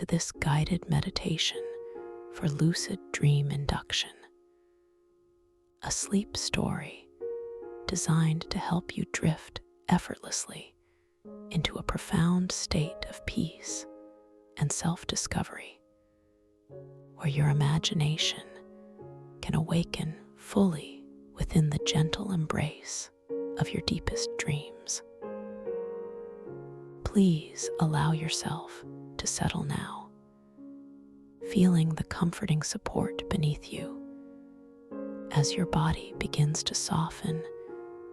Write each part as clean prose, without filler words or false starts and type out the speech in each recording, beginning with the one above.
to this guided meditation for lucid dream induction, a sleep story designed to help you drift effortlessly into a profound state of peace and self-discovery, where your imagination can awaken fully within the gentle embrace of your deepest dreams. Please allow yourself to settle now, feeling the comforting support beneath you as your body begins to soften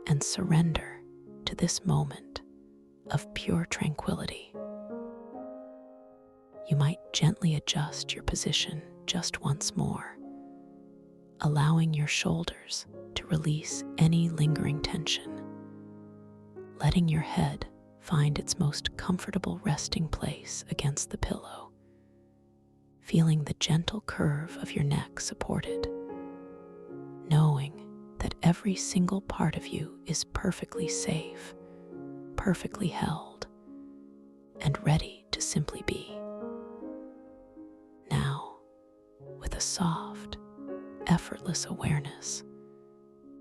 and surrender to this moment of pure tranquility. You might gently adjust your position just once more, allowing your shoulders to release any lingering tension, letting your head find its most comfortable resting place against the pillow, feeling the gentle curve of your neck supported, knowing that every single part of you is perfectly safe, perfectly held, and ready to simply be. Now, with a soft, effortless awareness,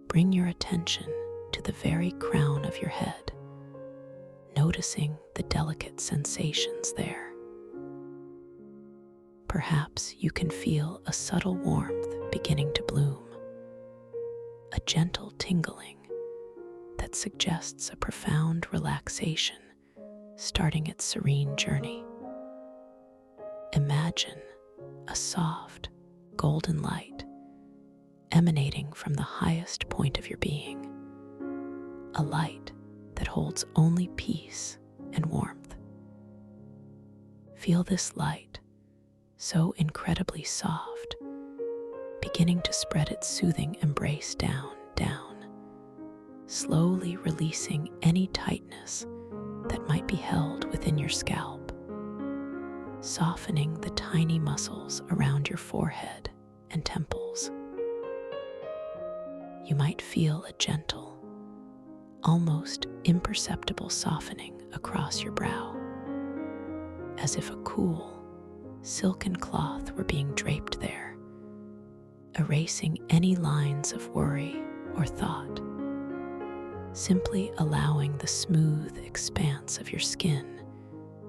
bring your attention to the very crown of your head, noticing the delicate sensations there. Perhaps you can feel a subtle warmth beginning to bloom, a gentle tingling that suggests a profound relaxation starting its serene journey. Imagine a soft, golden light emanating from the highest point of your being, a light that holds only peace and warmth. Feel this light, so incredibly soft, beginning to spread its soothing embrace down, slowly releasing any tightness that might be held within your scalp, softening the tiny muscles around your forehead and temples. You might feel a gentle, almost imperceptible softening across your brow, as if a cool, silken cloth were being draped there, erasing any lines of worry or thought, simply allowing the smooth expanse of your skin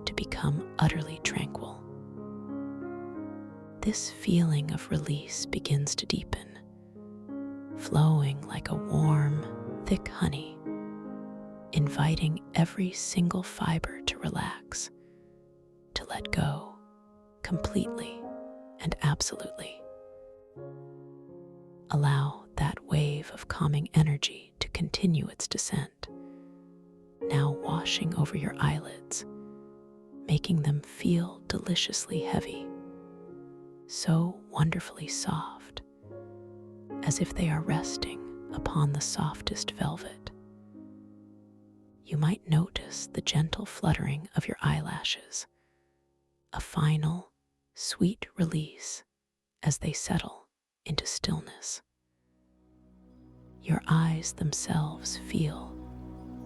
to become utterly tranquil. This feeling of release begins to deepen, flowing like a warm, thick honey, inviting every single fiber to relax, to let go completely and absolutely. Allow that wave of calming energy to continue its descent, now washing over your eyelids, making them feel deliciously heavy, so wonderfully soft, as if they are resting upon the softest velvet. You might notice the gentle fluttering of your eyelashes, a final, sweet release as they settle into stillness. Your eyes themselves feel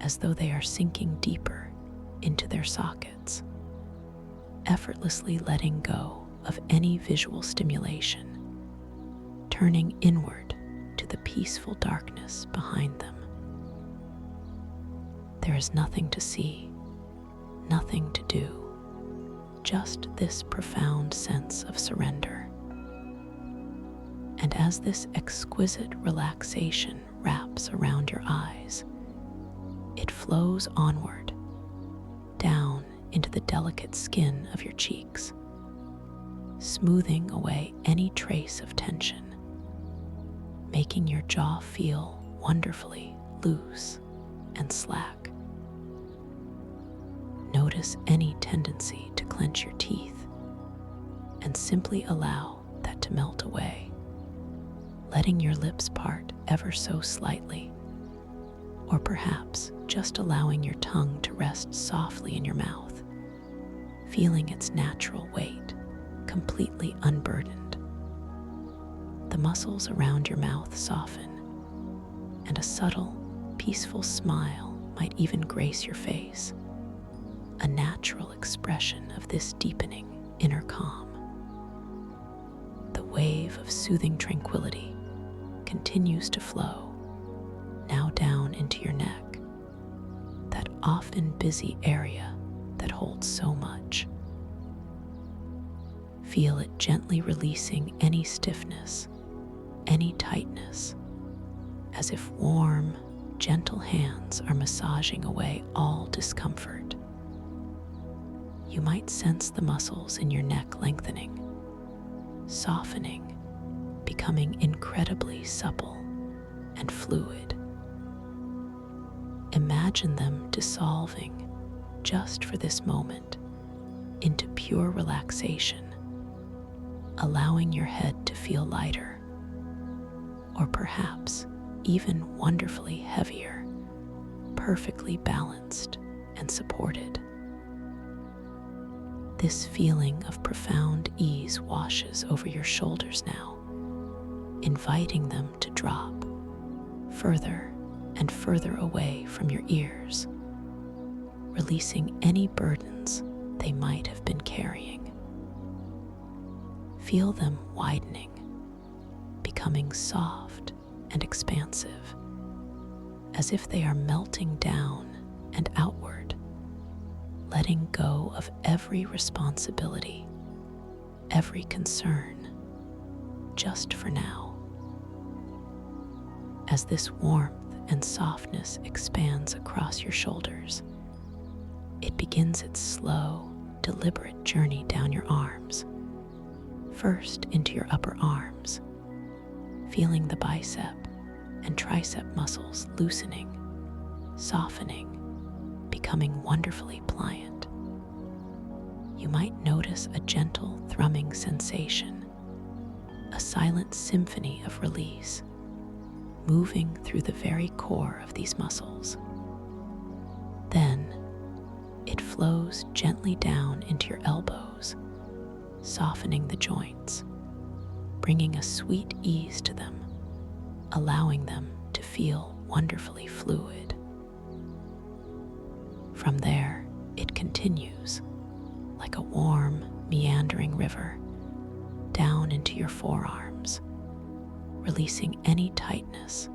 as though they are sinking deeper into their sockets, effortlessly letting go of any visual stimulation, turning inward to the peaceful darkness behind them. There is nothing to see, nothing to do, just this profound sense of surrender. And as this exquisite relaxation wraps around your eyes, it flows onward, down into the delicate skin of your cheeks, smoothing away any trace of tension, making your jaw feel wonderfully loose and slack. Notice any tendency to clench your teeth and simply allow that to melt away, letting your lips part ever so slightly, or perhaps just allowing your tongue to rest softly in your mouth, feeling its natural weight, completely unburdened. The muscles around your mouth soften, and a subtle, peaceful smile might even grace your face, a natural expression of this deepening inner calm. The wave of soothing tranquility continues to flow, now down into your neck, that often busy area that holds so much. Feel it gently releasing any stiffness, any tightness, as if warm, gentle hands are massaging away all discomfort. You might sense the muscles in your neck lengthening, softening, becoming incredibly supple and fluid. Imagine them dissolving just for this moment into pure relaxation, allowing your head to feel lighter, or perhaps even wonderfully heavier, perfectly balanced and supported. This feeling of profound ease washes over your shoulders now, inviting them to drop further and further away from your ears, releasing any burdens they might have been carrying. Feel them widening, becoming soft and expansive, as if they are melting down and outward, letting go of every responsibility, every concern, just for now. As this warmth and softness expands across your shoulders, it begins its slow, deliberate journey down your arms, first into your upper arms, feeling the bicep and tricep muscles loosening, softening, becoming wonderfully pliant. You might notice a gentle thrumming sensation, a silent symphony of release, moving through the very core of these muscles. Then it flows gently down into your elbows, softening the joints, bringing a sweet ease to them, allowing them to feel wonderfully fluid. From there, it continues, like a warm, meandering river, down into your forearms, releasing any tightness,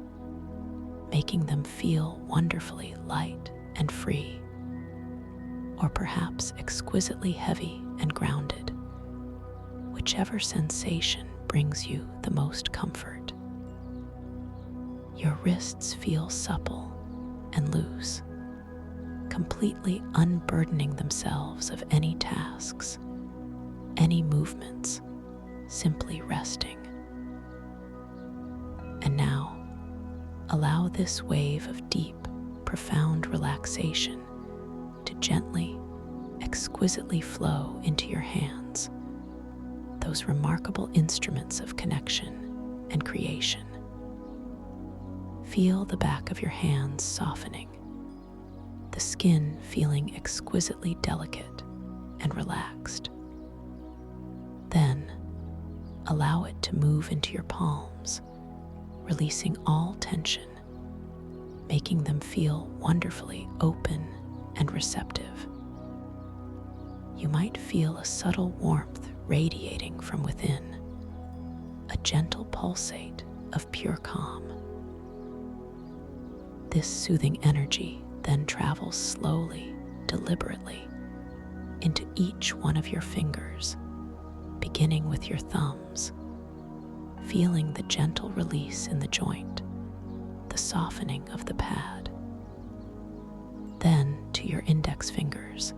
making them feel wonderfully light and free, or perhaps exquisitely heavy and grounded, whichever sensation brings you the most comfort. Your wrists feel supple and loose, completely unburdening themselves of any tasks, any movements, simply resting. And now, allow this wave of deep, profound relaxation to gently, exquisitely flow into your hands, those remarkable instruments of connection and creation. Feel the back of your hands softening, the skin feeling exquisitely delicate and relaxed. Then, allow it to move into your palms, releasing all tension, making them feel wonderfully open and receptive. You might feel a subtle warmth radiating from within, a gentle pulsate of pure calm. This soothing energy then travels slowly, deliberately, into each one of your fingers, beginning with your thumbs, feeling the gentle release in the joint, the softening of the pad. Then to your index fingers,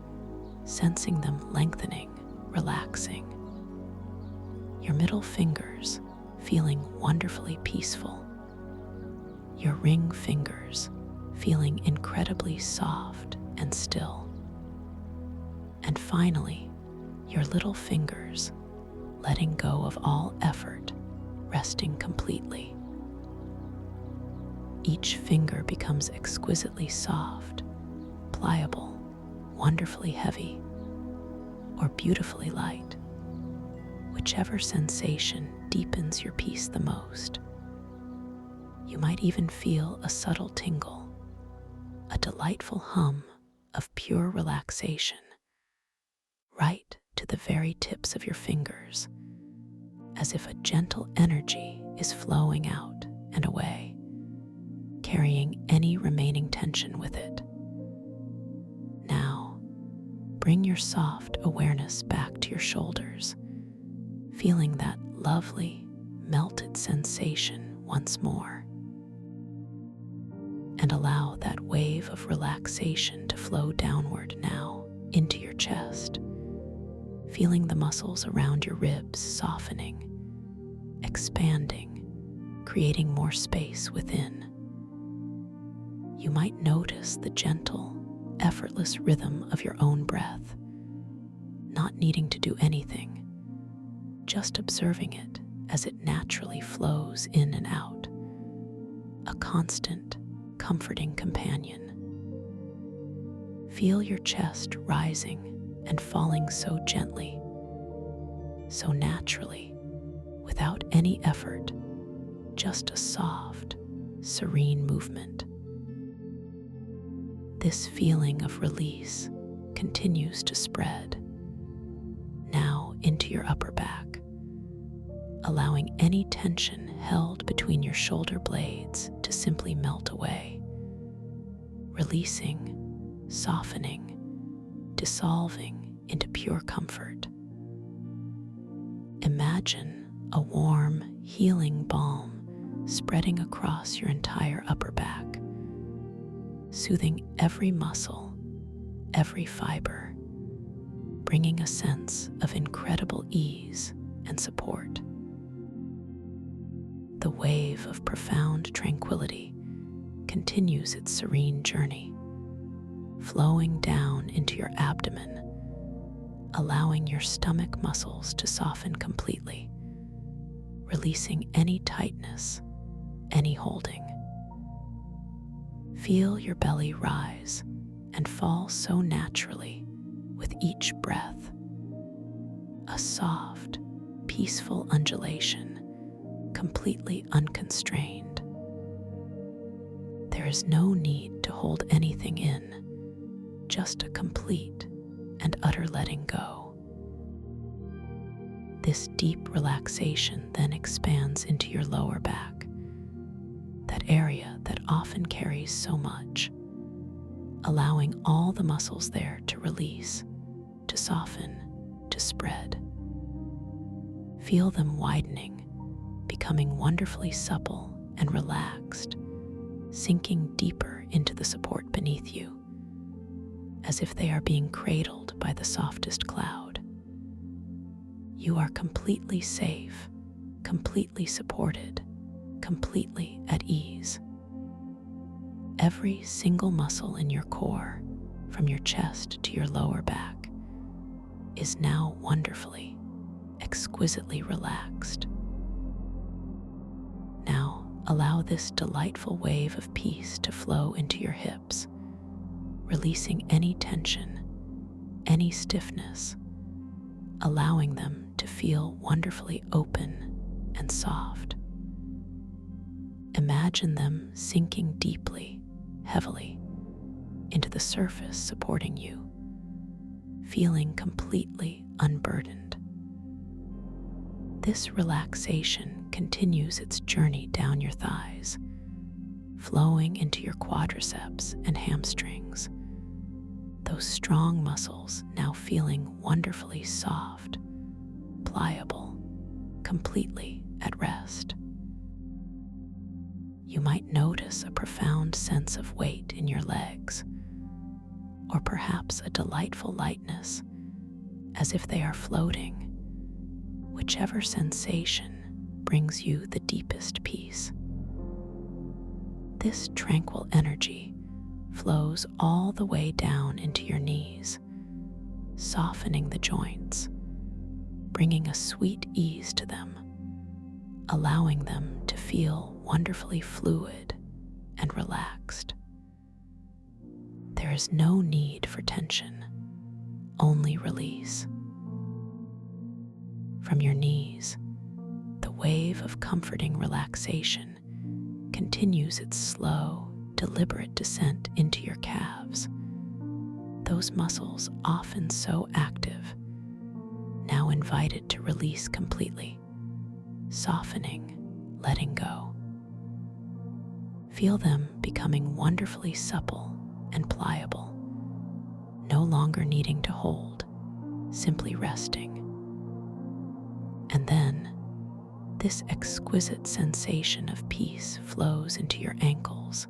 sensing them lengthening, relaxing. Your middle fingers feeling wonderfully peaceful. Your ring fingers feeling incredibly soft and still. And finally, your little fingers letting go of all effort, resting completely. Each finger becomes exquisitely soft, pliable, wonderfully heavy, or beautifully light, whichever sensation deepens your peace the most. You might even feel a subtle tingle, a delightful hum of pure relaxation, right to the very tips of your fingers, as if a gentle energy is flowing out and away, carrying any remaining tension with it. Now, bring your soft awareness back to your shoulders, feeling that lovely, melted sensation once more. And allow that wave of relaxation to flow downward now into your chest, feeling the muscles around your ribs softening, expanding, creating more space within. You might notice the gentle, effortless rhythm of your own breath, not needing to do anything, just observing it as it naturally flows in and out, a constant, comforting companion. Feel your chest rising and falling so gently, so naturally, without any effort, just a soft, serene movement. This feeling of release continues to spread, now into your upper back, allowing any tension held between your shoulder blades to simply melt away, releasing, softening, dissolving into pure comfort. Imagine a warm, healing balm spreading across your entire upper back, soothing every muscle, every fiber, bringing a sense of incredible ease and support. The wave of profound tranquility continues its serene journey, flowing down into your abdomen, allowing your stomach muscles to soften completely, releasing any tightness, any holding. Feel your belly rise and fall so naturally with each breath, a soft, peaceful undulation, completely unconstrained. There is no need to hold anything in, just a complete and utter letting go. This deep relaxation then expands into your lower back, that area that often carries so much, allowing all the muscles there to release, to soften, to spread. Feel them widening, becoming wonderfully supple and relaxed, sinking deeper into the support beneath you, as if they are being cradled by the softest cloud. You are completely safe, completely supported, completely at ease. Every single muscle in your core, from your chest to your lower back, is now wonderfully, exquisitely relaxed. Now, allow this delightful wave of peace to flow into your hips, releasing any tension, any stiffness, allowing them to feel wonderfully open and soft. Imagine them sinking deeply, heavily, into the surface supporting you, feeling completely unburdened. This relaxation continues its journey down your thighs, flowing into your quadriceps and hamstrings, those strong muscles now feeling wonderfully soft, pliable, completely at rest. You might notice a profound sense of weight in your legs, or perhaps a delightful lightness, as if they are floating. Whichever sensation brings you the deepest peace. This tranquil energy flows all the way down into your knees, softening the joints, bringing a sweet ease to them, allowing them to feel wonderfully fluid and relaxed. There is no need for tension, only release. From your knees, the wave of comforting relaxation continues its slow, deliberate descent into your calves, those muscles often so active, invited to release completely, softening, letting go. Feel them becoming wonderfully supple and pliable, no longer needing to hold, simply resting. And then, this exquisite sensation of peace flows into your ankles,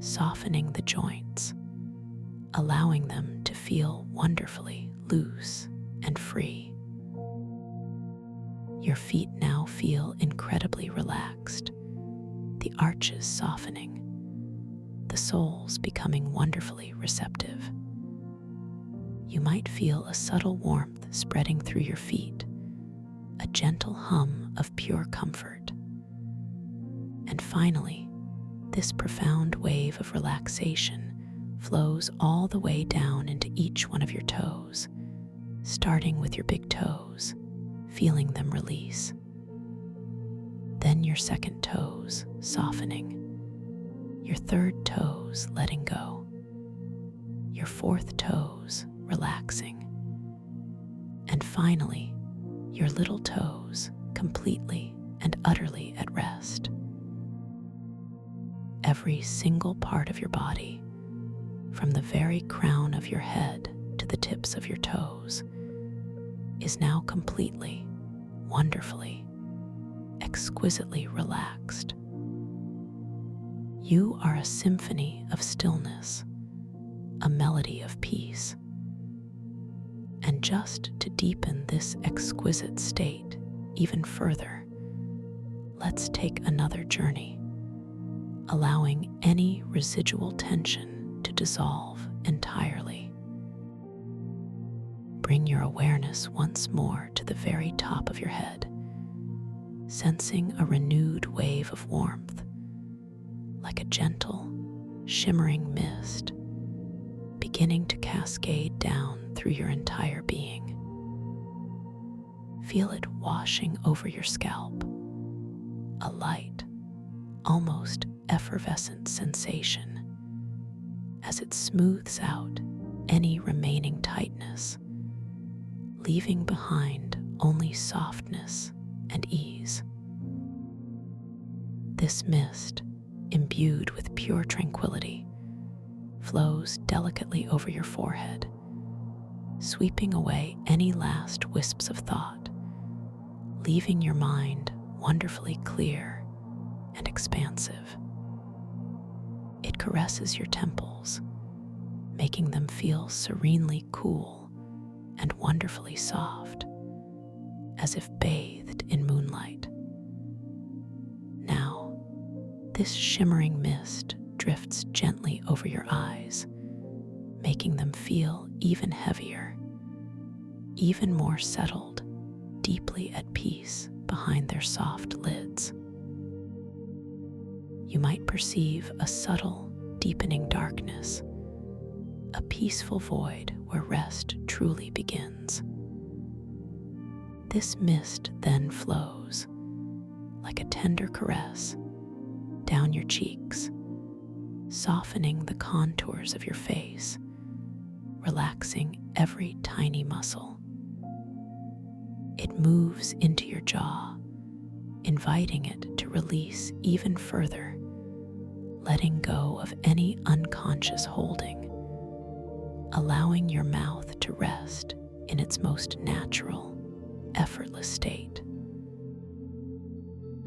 softening the joints, allowing them to feel wonderfully loose and free. Your feet now feel incredibly relaxed, the arches softening, the soles becoming wonderfully receptive. You might feel a subtle warmth spreading through your feet, a gentle hum of pure comfort. And finally, this profound wave of relaxation flows all the way down into each one of your toes, starting with your big toes, feeling them release. Then your second toes softening, your third toes letting go, your fourth toes relaxing, and finally, your little toes completely and utterly at rest. Every single part of your body, from the very crown of your head to the tips of your toes, is now completely, wonderfully, exquisitely relaxed. You are a symphony of stillness, a melody of peace. And just to deepen this exquisite state even further, let's take another journey, allowing any residual tension to dissolve entirely. Bring your awareness once more to the very top of your head, sensing a renewed wave of warmth, like a gentle, shimmering mist, beginning to cascade down through your entire being. Feel it washing over your scalp, a light, almost effervescent sensation, as it smooths out any remaining tightness, leaving behind only softness and ease. This mist, imbued with pure tranquility, flows delicately over your forehead, sweeping away any last wisps of thought, leaving your mind wonderfully clear and expansive. It caresses your temples, making them feel serenely cool and wonderfully soft, as if bathed in moonlight. Now, this shimmering mist drifts gently over your eyes, making them feel even heavier, even more settled, deeply at peace behind their soft lids. You might perceive a subtle, deepening darkness, a peaceful void where rest truly begins. This mist then flows, like a tender caress, down your cheeks, softening the contours of your face, relaxing every tiny muscle. It moves into your jaw, inviting it to release even further, letting go of any unconscious holding, allowing your mouth to rest in its most natural, effortless state.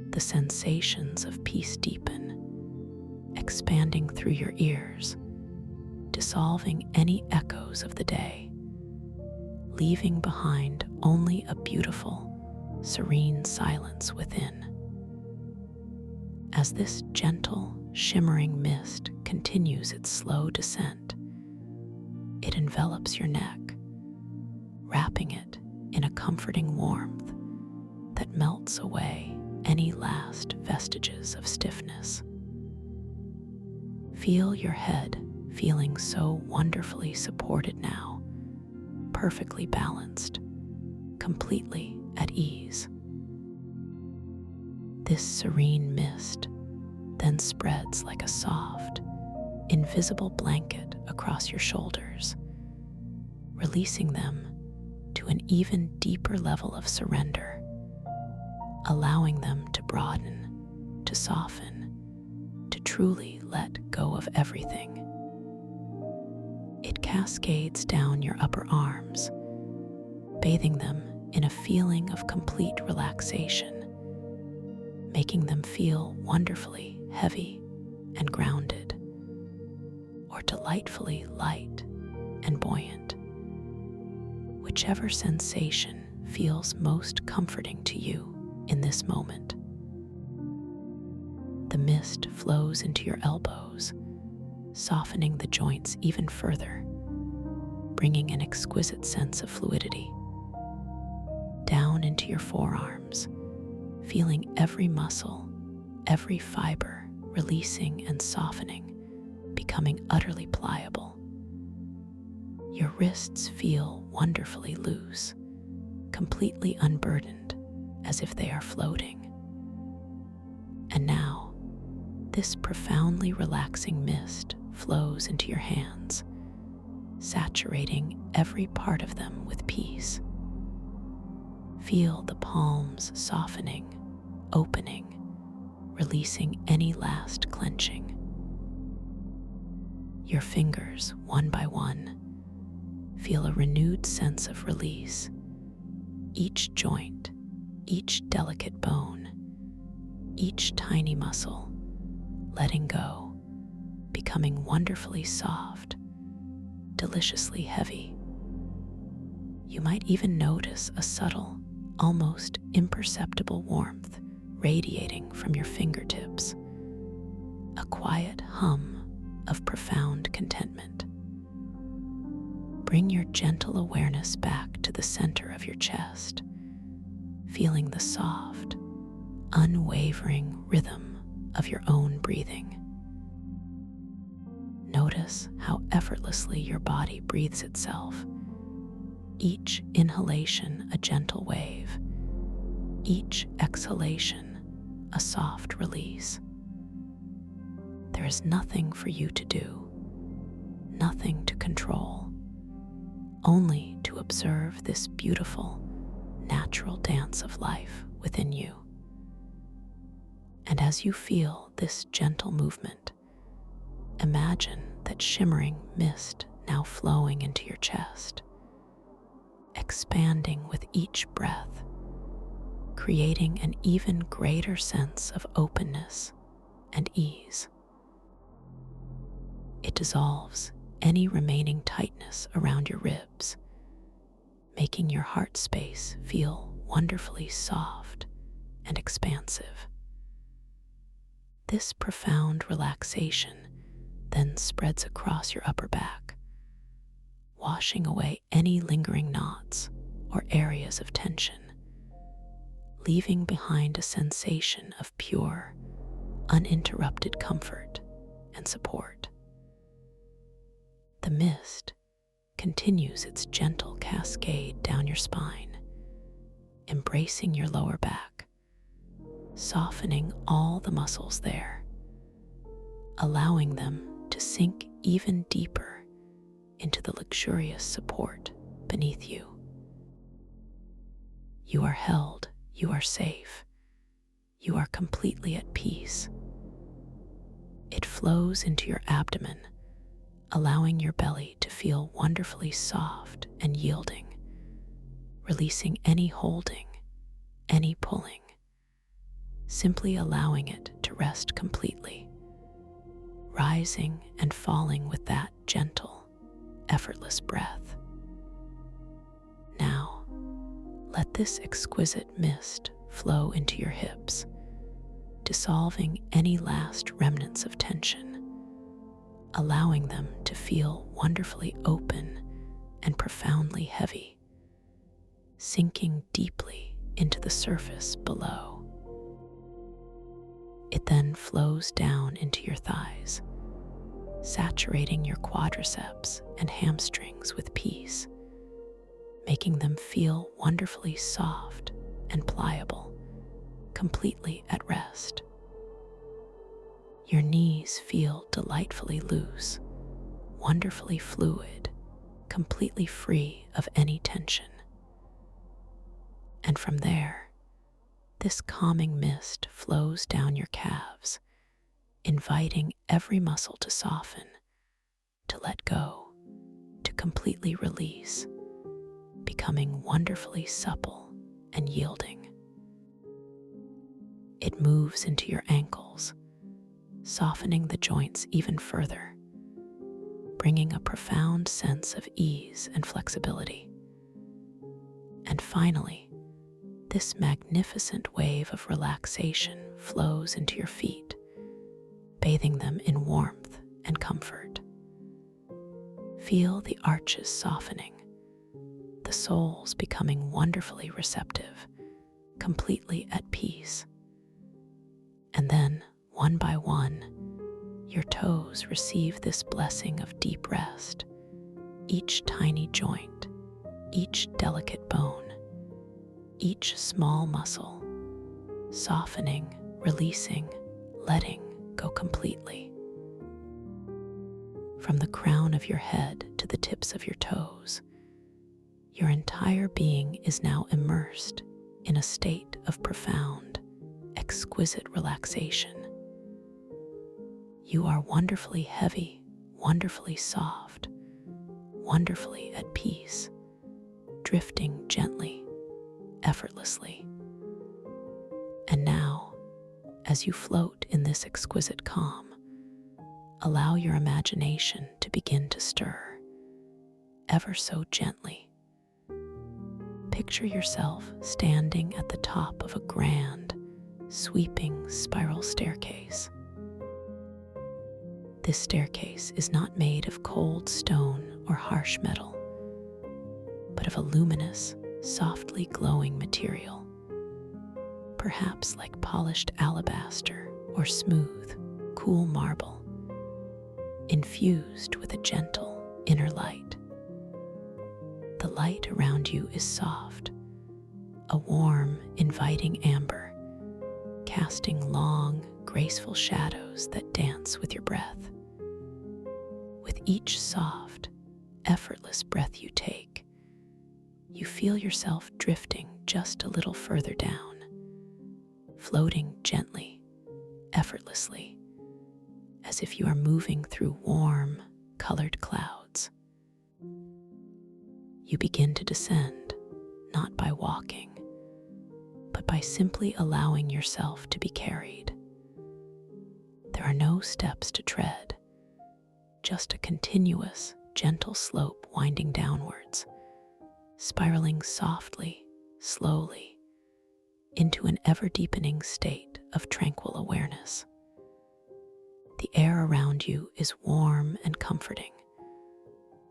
The sensations of peace deepen, expanding through your ears, dissolving any echoes of the day, leaving behind only a beautiful, serene silence within. As this gentle, shimmering mist continues its slow descent, it envelops your neck, wrapping it in a comforting warmth that melts away any last vestiges of stiffness. Feel your head feeling so wonderfully supported now, perfectly balanced, completely at ease. This serene mist then spreads like a soft, invisible blanket across your shoulders, releasing them to to an even deeper level of surrender, allowing them to broaden, to soften, to truly let go of everything. It cascades down your upper arms, bathing them in a feeling of complete relaxation, making them feel wonderfully heavy and grounded, or delightfully light and buoyant. Whichever sensation feels most comforting to you in this moment. The mist flows into your elbows, softening the joints even further, bringing an exquisite sense of fluidity. Down into your forearms, feeling every muscle, every fiber releasing and softening, becoming utterly pliable. Your wrists feel wonderfully loose, completely unburdened, as if they are floating. And now, this profoundly relaxing mist flows into your hands, saturating every part of them with peace. Feel the palms softening, opening, releasing any last clenching. Your fingers, one by one, feel a renewed sense of release. Each joint, each delicate bone, each tiny muscle, letting go, becoming wonderfully soft, deliciously heavy. You might even notice a subtle, almost imperceptible warmth radiating from your fingertips, a quiet hum of profound contentment. Bring your gentle awareness back to the center of your chest, feeling the soft, unwavering rhythm of your own breathing. Notice how effortlessly your body breathes itself, each inhalation a gentle wave, each exhalation a soft release. There is nothing for you to do, nothing to control, only to observe this beautiful, natural dance of life within you. And as you feel this gentle movement, imagine that shimmering mist now flowing into your chest, expanding with each breath, creating an even greater sense of openness and ease. It dissolves any remaining tightness around your ribs, making your heart space feel wonderfully soft and expansive. This profound relaxation then spreads across your upper back, washing away any lingering knots or areas of tension, leaving behind a sensation of pure, uninterrupted comfort and support. The mist continues its gentle cascade down your spine, embracing your lower back, softening all the muscles there, allowing them to sink even deeper into the luxurious support beneath you. You are held, you are safe, you are completely at peace. It flows into your abdomen, allowing your belly to feel wonderfully soft and yielding, releasing any holding, any pulling, simply allowing it to rest completely, rising and falling with that gentle, effortless breath. Now, let this exquisite mist flow into your hips, dissolving any last remnants of tension, allowing them to feel wonderfully open and profoundly heavy, sinking deeply into the surface below. It then flows down into your thighs, saturating your quadriceps and hamstrings with peace, making them feel wonderfully soft and pliable, completely at rest. Your knees feel delightfully loose, wonderfully fluid, completely free of any tension. And from there, this calming mist flows down your calves, inviting every muscle to soften, to let go, to completely release, becoming wonderfully supple and yielding. It moves into your ankles, softening the joints even further, bringing a profound sense of ease and flexibility. And finally, this magnificent wave of relaxation flows into your feet, bathing them in warmth and comfort. Feel the arches softening, the soles becoming wonderfully receptive, completely at peace. And then, one by one, your toes receive this blessing of deep rest, each tiny joint, each delicate bone, each small muscle, softening, releasing, letting go completely. From the crown of your head to the tips of your toes, your entire being is now immersed in a state of profound, exquisite relaxation. You are wonderfully heavy, wonderfully soft, wonderfully at peace, drifting gently, effortlessly. And now, as you float in this exquisite calm, allow your imagination to begin to stir, ever so gently. Picture yourself standing at the top of a grand, sweeping spiral staircase. This staircase is not made of cold stone or harsh metal, but of a luminous, softly glowing material, perhaps like polished alabaster or smooth, cool marble, infused with a gentle inner light. The light around you is soft, a warm, inviting amber, casting long, graceful shadows that dance with your breath. With each soft, effortless breath you take, you feel yourself drifting just a little further down, floating gently, effortlessly, as if you are moving through warm, colored clouds. You begin to descend, not by walking, but by simply allowing yourself to be carried. There are no steps to tread, just a continuous, gentle slope winding downwards, spiraling softly, slowly, into an ever-deepening state of tranquil awareness. The air around you is warm and comforting,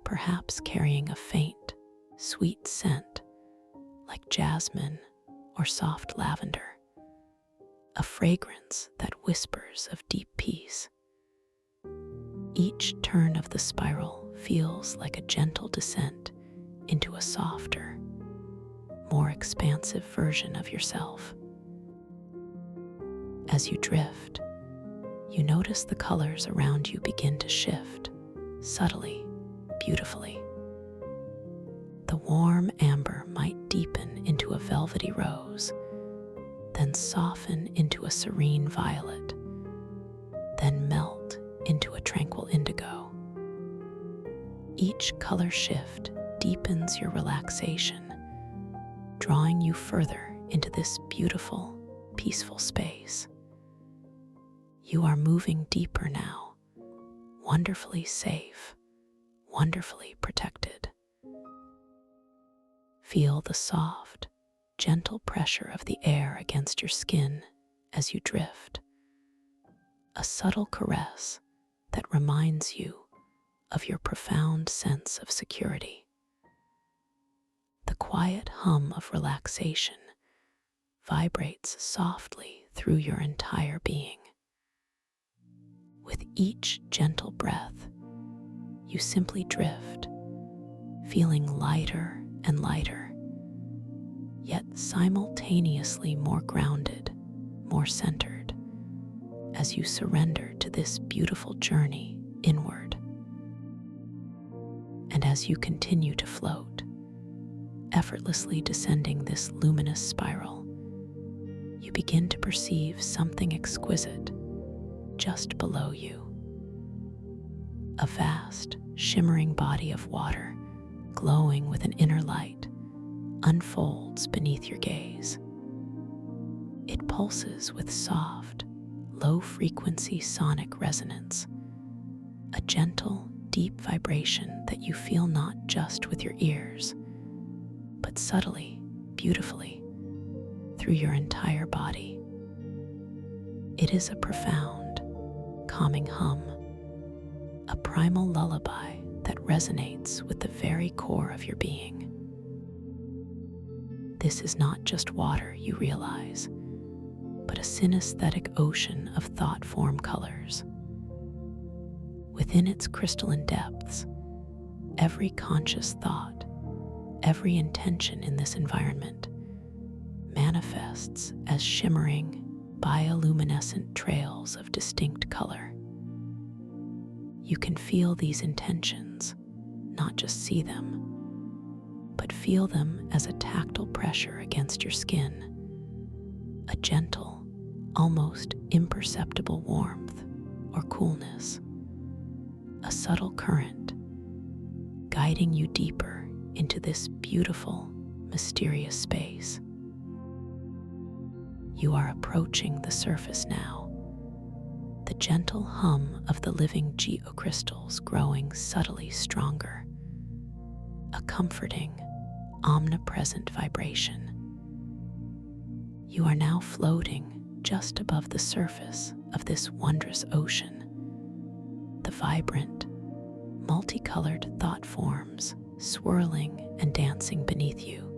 perhaps carrying a faint, sweet scent like jasmine or soft lavender, a fragrance that whispers of deep peace. Each turn of the spiral feels like a gentle descent into a softer, more expansive version of yourself. As you drift, you notice the colors around you begin to shift, subtly, beautifully. The warm amber might deepen into a velvety rose, then soften into a serene violet, then melt into a tranquil indigo. Each color shift deepens your relaxation, drawing you further into this beautiful, peaceful space. You are moving deeper now, wonderfully safe, wonderfully protected. Feel the soft, gentle pressure of the air against your skin as you drift, a subtle caress that reminds you of your profound sense of security. The quiet hum of relaxation vibrates softly through your entire being. With each gentle breath, you simply drift, feeling lighter and lighter, yet simultaneously more grounded, more centered, as you surrender to this beautiful journey inward. And as you continue to float, effortlessly descending this luminous spiral, you begin to perceive something exquisite just below you. A vast, shimmering body of water, glowing with an inner light, unfolds beneath your gaze. It pulses with soft, low-frequency sonic resonance, a gentle, deep vibration that you feel not just with your ears, but subtly, beautifully, through your entire body. It is a profound, calming hum, a primal lullaby that resonates with the very core of your being. This is not just water, you realize, but a synesthetic ocean of thought-form colors. Within its crystalline depths, every conscious thought, every intention in this environment manifests as shimmering, bioluminescent trails of distinct color. You can feel these intentions, not just see them, but feel them as a tactile pressure against your skin, a gentle, almost imperceptible warmth or coolness, a subtle current guiding you deeper into this beautiful, mysterious space. You are approaching the surface now, the gentle hum of the living geocrystals growing subtly stronger, a comforting, omnipresent vibration. You are now floating just above the surface of this wondrous ocean. The vibrant, multicolored thought forms swirling and dancing beneath you,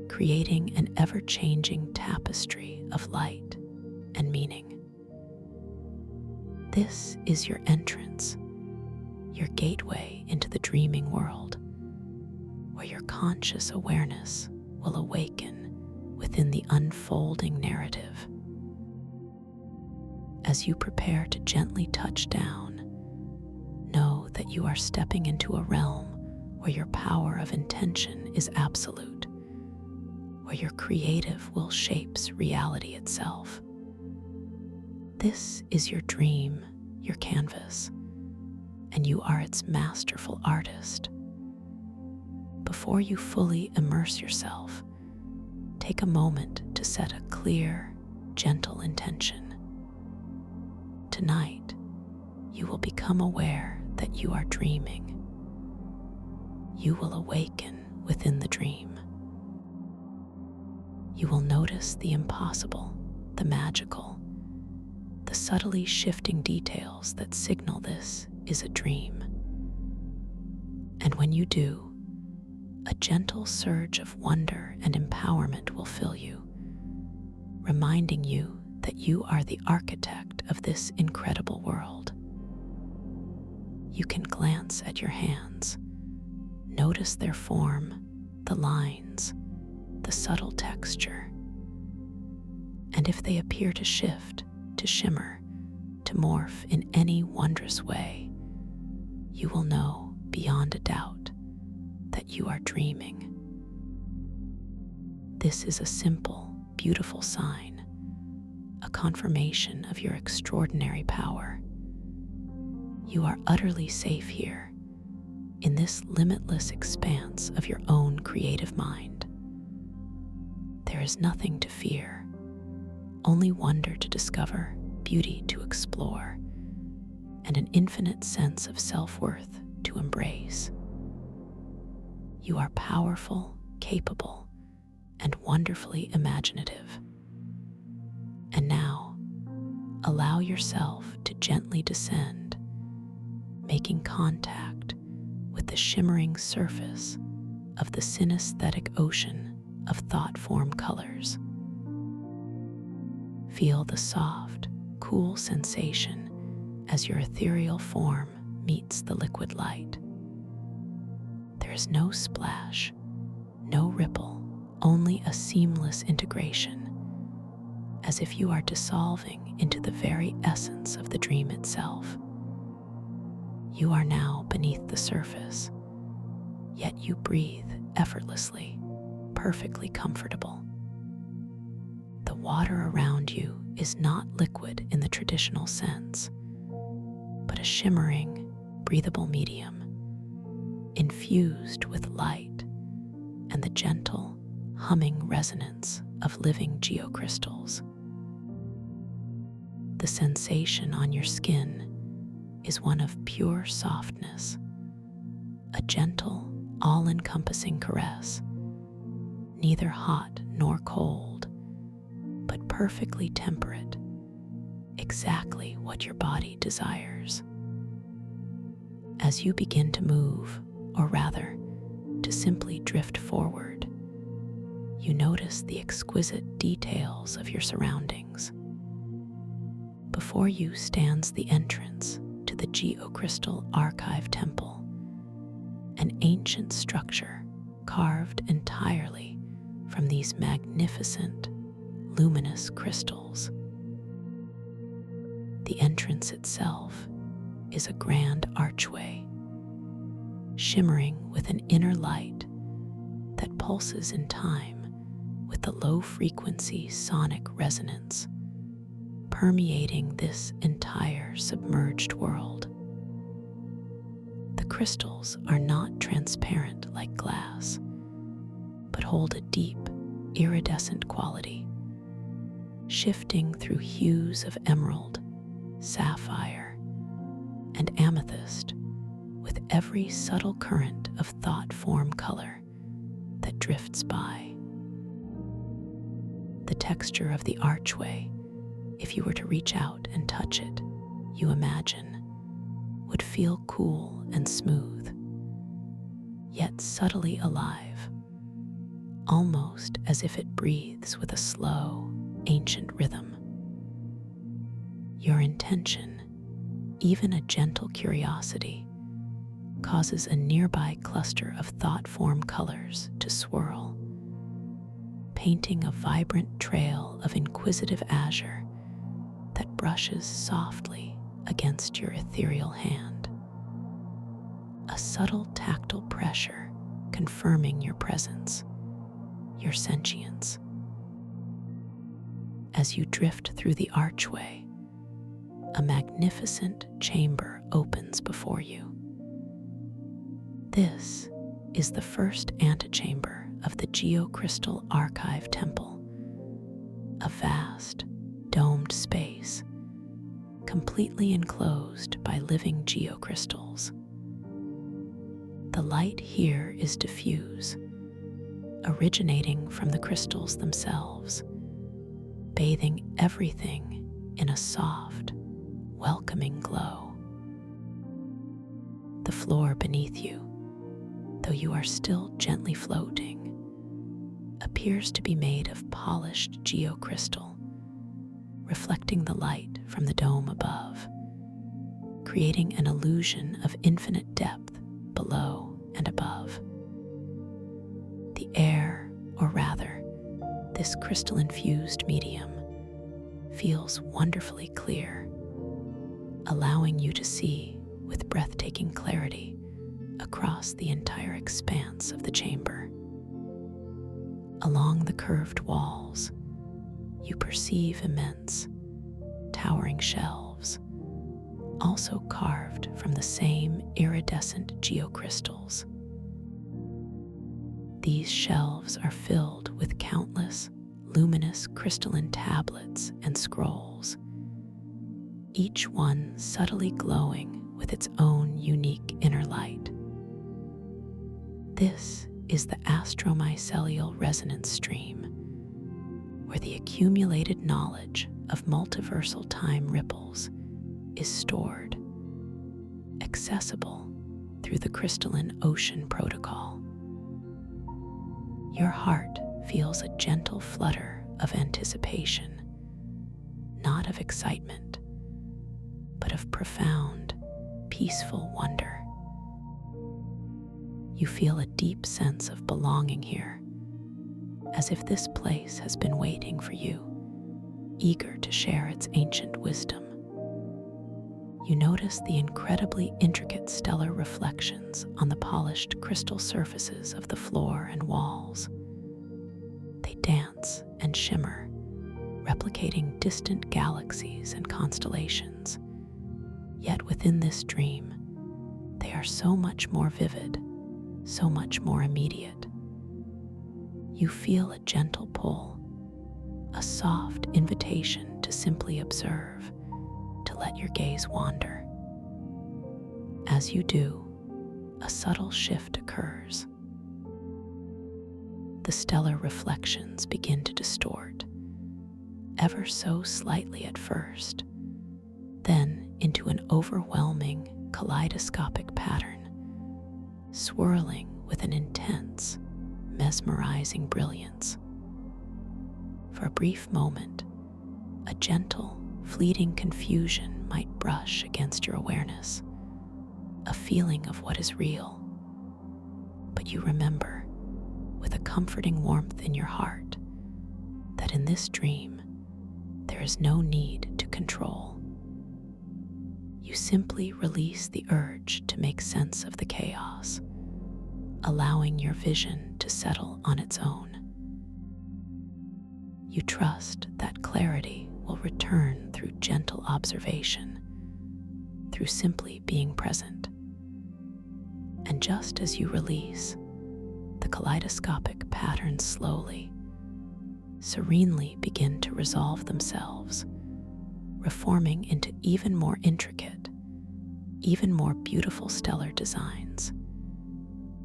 creating an ever-changing tapestry of light and meaning. This is your entrance, your gateway into the dreaming world, where your conscious awareness will awaken within the unfolding narrative. As you prepare to gently touch down, know that you are stepping into a realm where your power of intention is absolute, where your creative will shapes reality itself. This is your dream, your canvas, and you are its masterful artist. Before you fully immerse yourself, take a moment to set a clear, gentle intention. Tonight, you will become aware that you are dreaming. You will awaken within the dream. You will notice the impossible, the magical, the subtly shifting details that signal this is a dream. And when you do, a gentle surge of wonder and empowerment will fill you, reminding you that you are the architect of this incredible world. You can glance at your hands, notice their form, the lines, the subtle texture, and if they appear to shift, to shimmer, to morph in any wondrous way, you will know beyond a doubt that you are dreaming. This is a simple, beautiful sign, a confirmation of your extraordinary power. You are utterly safe here, in this limitless expanse of your own creative mind. There is nothing to fear, only wonder to discover, beauty to explore, and an infinite sense of self-worth to embrace. You are powerful, capable, and wonderfully imaginative. And now, allow yourself to gently descend, making contact with the shimmering surface of the synesthetic ocean of thought-form colors. Feel the soft, cool sensation as your ethereal form meets the liquid light. There is no splash, no ripple, only a seamless integration, as if you are dissolving into the very essence of the dream itself. You are now beneath the surface, yet you breathe effortlessly, perfectly comfortable. The water around you is not liquid in the traditional sense, but a shimmering, breathable medium, infused with light and the gentle, humming resonance of living geocrystals. The sensation on your skin is one of pure softness, a gentle, all-encompassing caress, neither hot nor cold, but perfectly temperate, exactly what your body desires. As you begin to move, or rather, to simply drift forward, you notice the exquisite details of your surroundings. Before you stands the entrance to the Crystal Archive Temple, an ancient structure carved entirely from these magnificent, luminous crystals. The entrance itself is a grand archway, shimmering with an inner light that pulses in time with the low-frequency sonic resonance, permeating this entire submerged world. The crystals are not transparent like glass, but hold a deep, iridescent quality, shifting through hues of emerald, sapphire, and amethyst with every subtle current of thought form color that drifts by. The texture of the archway, if you were to reach out and touch it, you imagine, would feel cool and smooth, yet subtly alive, almost as if it breathes with a slow, ancient rhythm. Your intention, even a gentle curiosity, causes a nearby cluster of thought form colors to swirl, painting a vibrant trail of inquisitive azure that brushes softly against your ethereal hand. A subtle tactile pressure confirming your presence, your sentience. As you drift through the archway, a magnificent chamber opens before you. This is the first antechamber of the Crystal Archive Temple, a vast, domed space, completely enclosed by living geocrystals. The light here is diffuse, originating from the crystals themselves, bathing everything in a soft, welcoming glow. The floor beneath you, though you are still gently floating, appears to be made of polished geocrystal, reflecting the light from the dome above, creating an illusion of infinite depth below and above. The air, or rather, this crystal-infused medium, feels wonderfully clear, allowing you to see with breathtaking clarity across the entire expanse of the chamber. Along the curved walls, you perceive immense, towering shelves, also carved from the same iridescent geocrystals. These shelves are filled with countless luminous crystalline tablets and scrolls, each one subtly glowing with its own unique inner light. This is the astromycelial resonance stream, where the accumulated knowledge of multiversal time ripples is stored, accessible through the crystalline ocean protocol. Your heart feels a gentle flutter of anticipation, not of excitement, but of profound, peaceful wonder. You feel a deep sense of belonging here, as if this place has been waiting for you, eager to share its ancient wisdom. You notice the incredibly intricate stellar reflections on the polished crystal surfaces of the floor and walls. They dance and shimmer, replicating distant galaxies and constellations. Yet within this dream, they are so much more vivid, so much more immediate. You feel a gentle pull, a soft invitation to simply observe, to let your gaze wander. As you do, a subtle shift occurs. The stellar reflections begin to distort, ever so slightly at first, then into an overwhelming kaleidoscopic pattern, swirling with an intense, mesmerizing brilliance. For a brief moment, a gentle, fleeting confusion might brush against your awareness, a feeling of what is real. But you remember, with a comforting warmth in your heart, that in this dream, there is no need to control. You simply release the urge to make sense of the chaos, allowing your vision to settle on its own. You trust that clarity will return through gentle observation, through simply being present. And just as you release, the kaleidoscopic patterns slowly, serenely begin to resolve themselves, reforming into even more intricate, even more beautiful stellar designs,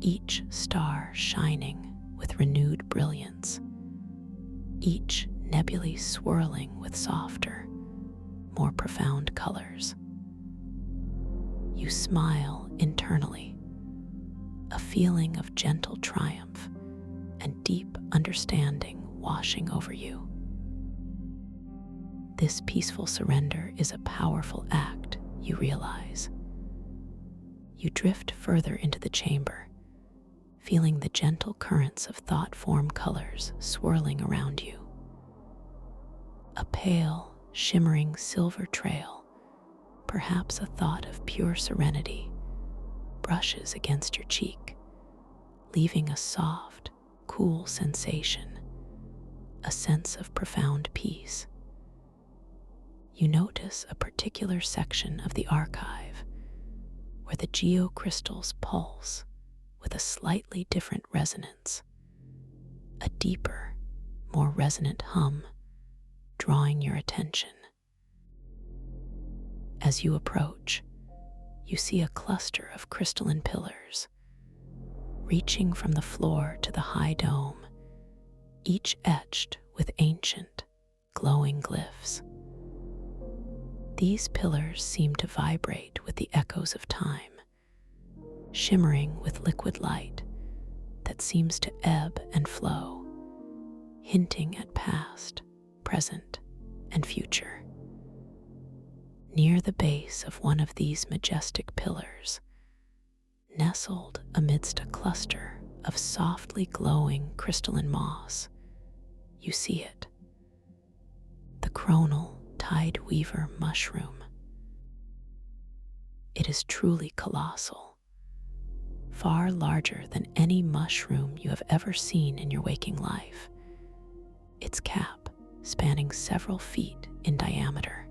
each star shining with renewed brilliance, each nebulae swirling with softer, more profound colors. You smile internally, a feeling of gentle triumph and deep understanding washing over you. This peaceful surrender is a powerful act, you realize. You drift further into the chamber, feeling the gentle currents of thought-form colors swirling around you. A pale, shimmering silver trail, perhaps a thought of pure serenity, brushes against your cheek, leaving a soft, cool sensation, a sense of profound peace. You notice a particular section of the archive where the geocrystals pulse with a slightly different resonance, a deeper, more resonant hum drawing your attention. As you approach, you see a cluster of crystalline pillars, reaching from the floor to the high dome, each etched with ancient, glowing glyphs. These pillars seem to vibrate with the echoes of time, shimmering with liquid light that seems to ebb and flow, hinting at past, present, and future. Near the base of one of these majestic pillars, nestled amidst a cluster of softly glowing crystalline moss, you see it, the chronal tide weaver mushroom. It is truly colossal, far larger than any mushroom you have ever seen in your waking life, its cap spanning several feet in diameter.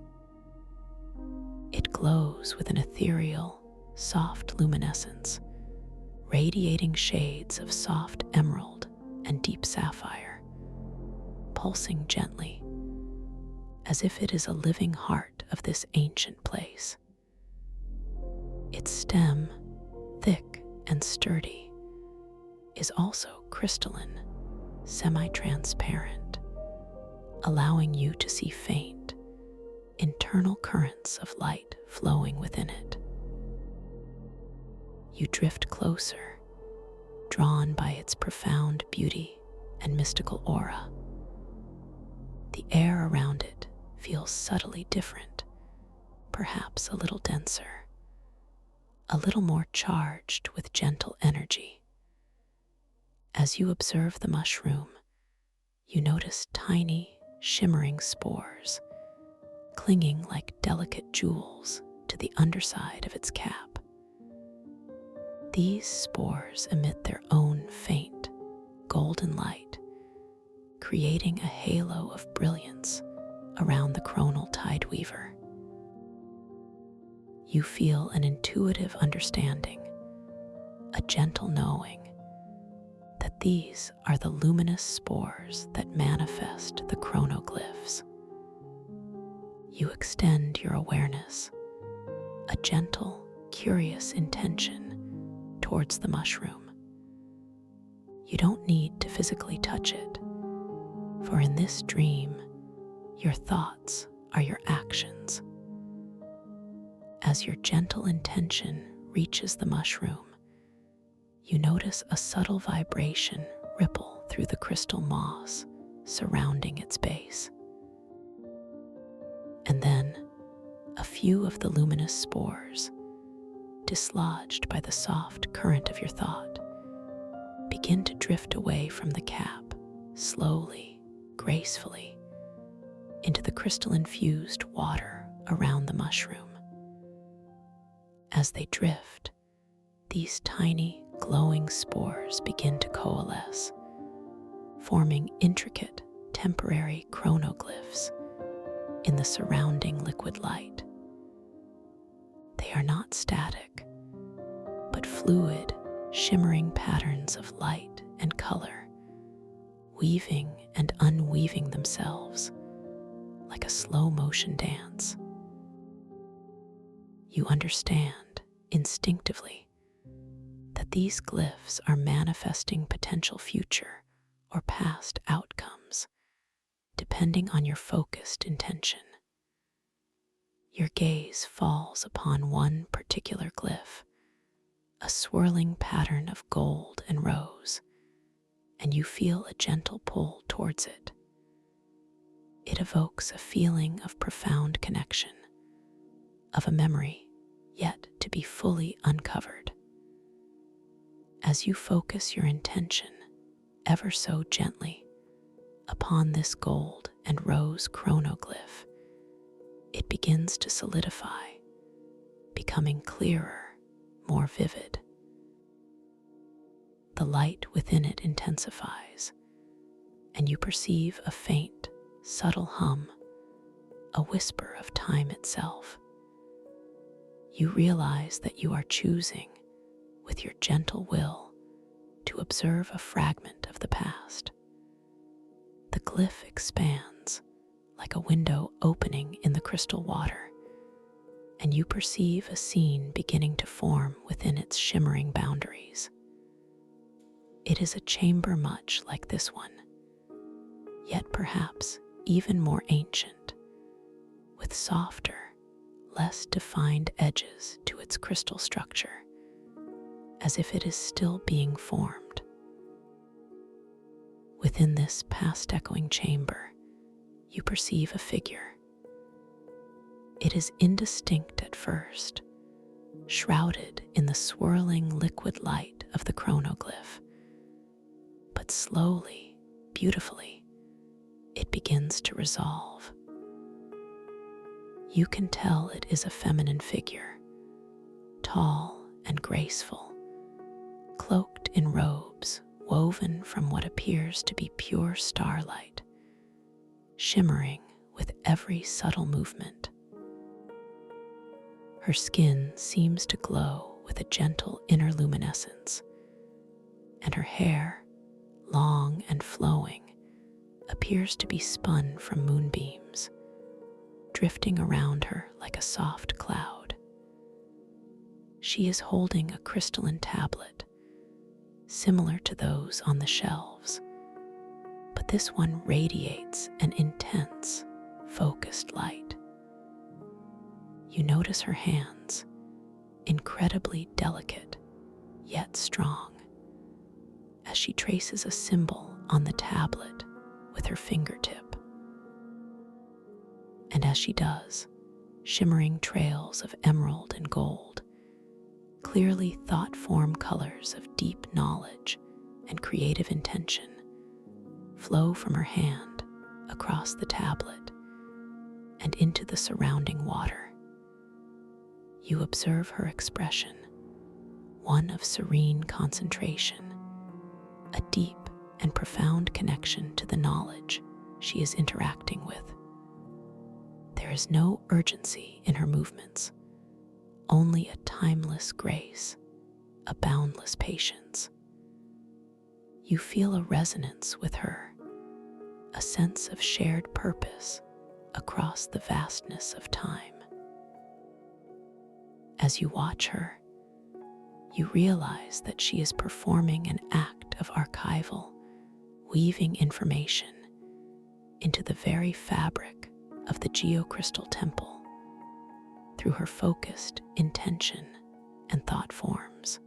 It glows with an ethereal, soft luminescence, radiating shades of soft emerald and deep sapphire, pulsing gently, as if it is a living heart of this ancient place. Its stem, thick and sturdy, is also crystalline, semi-transparent, allowing you to see faint, internal currents of light flowing within it. You drift closer, drawn by its profound beauty and mystical aura. The air around it feels subtly different, perhaps a little denser, a little more charged with gentle energy. As you observe the mushroom, you notice tiny, shimmering spores, clinging like delicate jewels to the underside of its cap. These spores emit their own faint, golden light, creating a halo of brilliance around the chronal tideweaver. You feel an intuitive understanding, a gentle knowing that these are the luminous spores that manifest the chronoglyphs. You extend your awareness, a gentle, curious intention towards the mushroom. You don't need to physically touch it, for in this dream, your thoughts are your actions. As your gentle intention reaches the mushroom, you notice a subtle vibration ripple through the crystal moss surrounding its base. And then, a few of the luminous spores, dislodged by the soft current of your thought, begin to drift away from the cap, slowly, gracefully, into the crystal-infused water around the mushroom. As they drift, these tiny, glowing spores begin to coalesce, forming intricate, temporary chronoglyphs in the surrounding liquid light. They are not static, but fluid, shimmering patterns of light and color, weaving and unweaving themselves like a slow-motion dance. You understand instinctively that these glyphs are manifesting potential future or past outcomes, depending on your focused intention. Your gaze falls upon one particular glyph, a swirling pattern of gold and rose, and you feel a gentle pull towards it. It evokes a feeling of profound connection, of a memory yet to be fully uncovered. As you focus your intention ever so gently upon this gold and rose chronoglyph, it begins to solidify, becoming clearer, more vivid. The light within it intensifies, and you perceive a faint, subtle hum, a whisper of time itself. You realize that you are choosing, with your gentle will, to observe a fragment of the past. The glyph expands, like a window opening in the crystal water, and you perceive a scene beginning to form within its shimmering boundaries. It is a chamber much like this one, yet perhaps even more ancient, with softer, less defined edges to its crystal structure, as if it is still being formed. Within this past-echoing chamber, you perceive a figure. It is indistinct at first, shrouded in the swirling liquid light of the chronoglyph, but slowly, beautifully, it begins to resolve. You can tell it is a feminine figure, tall and graceful, cloaked in robes woven from what appears to be pure starlight, shimmering with every subtle movement. Her skin seems to glow with a gentle inner luminescence, and her hair, long and flowing, appears to be spun from moonbeams, drifting around her like a soft cloud. She is holding a crystalline tablet, similar to those on the shelves, but this one radiates an intense, focused light. You notice her hands, incredibly delicate, yet strong, as she traces a symbol on the tablet with her fingertip. And as she does, shimmering trails of emerald and gold, clearly thought-form colors of deep knowledge and creative intention, flow from her hand across the tablet and into the surrounding water. You observe her expression, one of serene concentration, a deep and profound connection to the knowledge she is interacting with. There is no urgency in her movements, only a timeless grace, a boundless patience. You feel a resonance with her, a sense of shared purpose across the vastness of time. As you watch her, you realize that she is performing an act of archival, weaving information into the very fabric of the geocrystal temple through her focused intention and thought forms.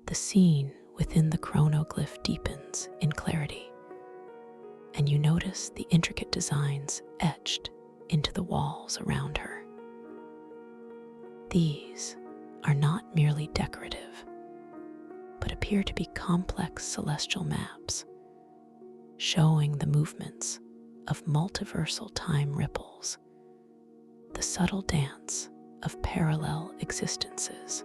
The scene within the chronoglyph deepens in clarity, and you notice the intricate designs etched into the walls around her. These are not merely decorative, but appear to be complex celestial maps, showing the movements of multiversal time ripples, the subtle dance of parallel existences.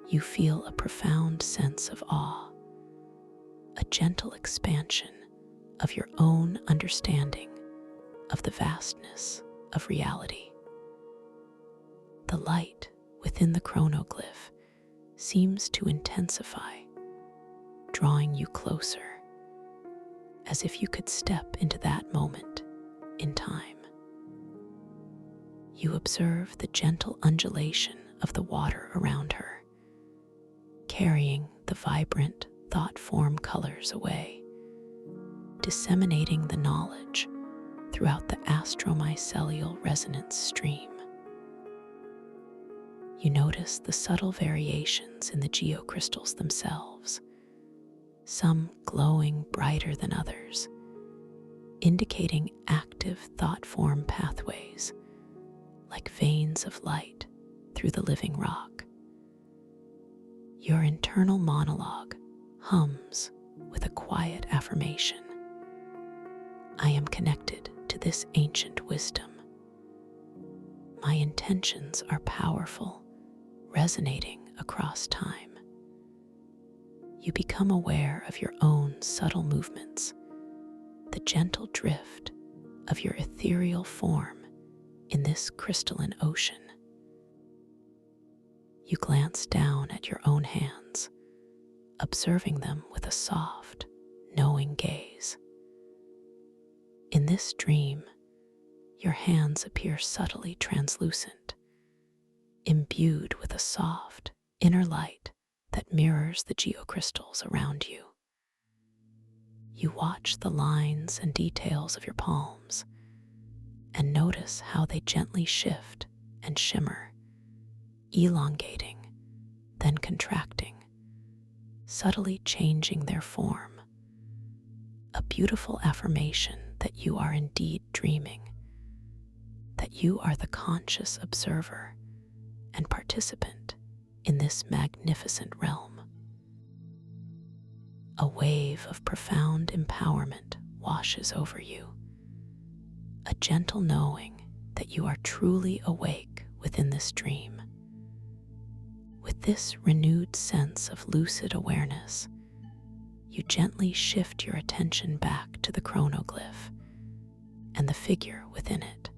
You feel a profound sense of awe, a gentle expansion of your own understanding of the vastness of reality. The light within the chronoglyph seems to intensify, drawing you closer, as if you could step into that moment in time. You observe the gentle undulation of the water around her, carrying the vibrant thought form colors away, disseminating the knowledge throughout the astromycelial resonance stream. You notice the subtle variations in the geocrystals themselves, some glowing brighter than others, indicating active thought form pathways, like veins of light through the living rock. Your internal monologue hums with a quiet affirmation. I am connected to this ancient wisdom. My intentions are powerful, resonating across time. You become aware of your own subtle movements, the gentle drift of your ethereal form in this crystalline ocean. You glance down at your own hands, observing them with a soft, knowing gaze. In this dream, your hands appear subtly translucent, imbued with a soft, inner light that mirrors the geocrystals around you. You watch the lines and details of your palms and notice how they gently shift and shimmer, elongating, then contracting, subtly changing their form. A beautiful affirmation that you are indeed dreaming, that you are the conscious observer and participant in this magnificent realm. A wave of profound empowerment washes over you, a gentle knowing that you are truly awake within this dream. With this renewed sense of lucid awareness, you gently shift your attention back to the chronoglyph and the figure within it.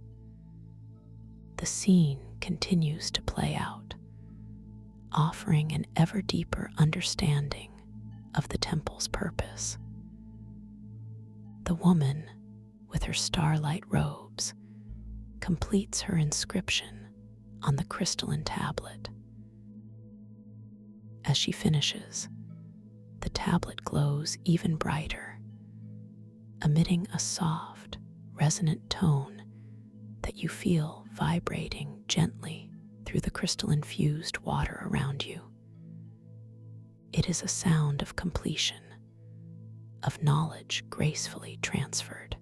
The scene continues to play out, offering an ever deeper understanding of the temple's purpose. The woman, with her starlight robes, completes her inscription on the crystalline tablet. As she finishes, the tablet glows even brighter, emitting a soft, resonant tone that you feel vibrating gently through the crystal-infused water around you. It is a sound of completion, of knowledge gracefully transferred.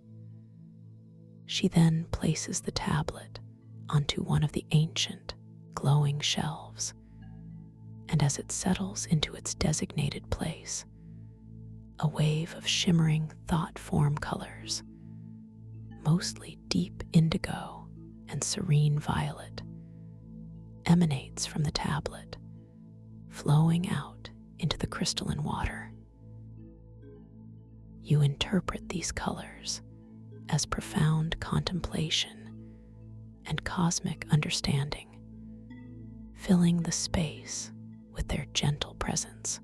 She then places the tablet onto one of the ancient, glowing shelves, and as it settles into its designated place, a wave of shimmering thought form colors, mostly deep indigo and serene violet emanates from the tablet, flowing out into the crystalline water. You interpret these colors as profound contemplation and cosmic understanding, filling the space with their gentle presence.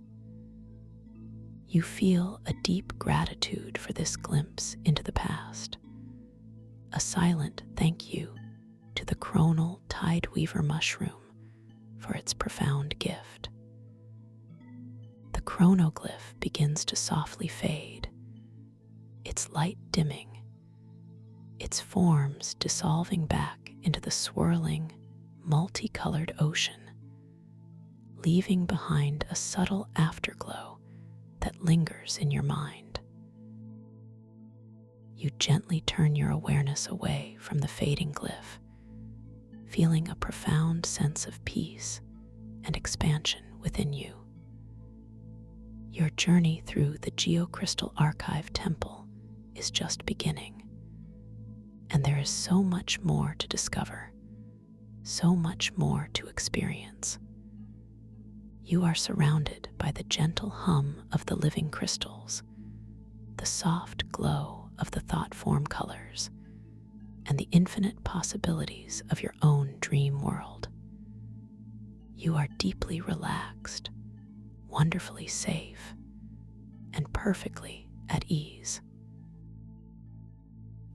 You feel a deep gratitude for this glimpse into the past, a silent thank you to the chronal tideweaver mushroom for its profound gift. The chronoglyph begins to softly fade, its light dimming, its forms dissolving back into the swirling, multicolored ocean, leaving behind a subtle afterglow that lingers in your mind. You gently turn your awareness away from the fading glyph, feeling a profound sense of peace and expansion within you. Your journey through the Crystal Archive Temple is just beginning, and there is so much more to discover, so much more to experience. You are surrounded by the gentle hum of the living crystals, the soft glow of the thought form colors, and the infinite possibilities of your own dream world. You are deeply relaxed, wonderfully safe, and perfectly at ease.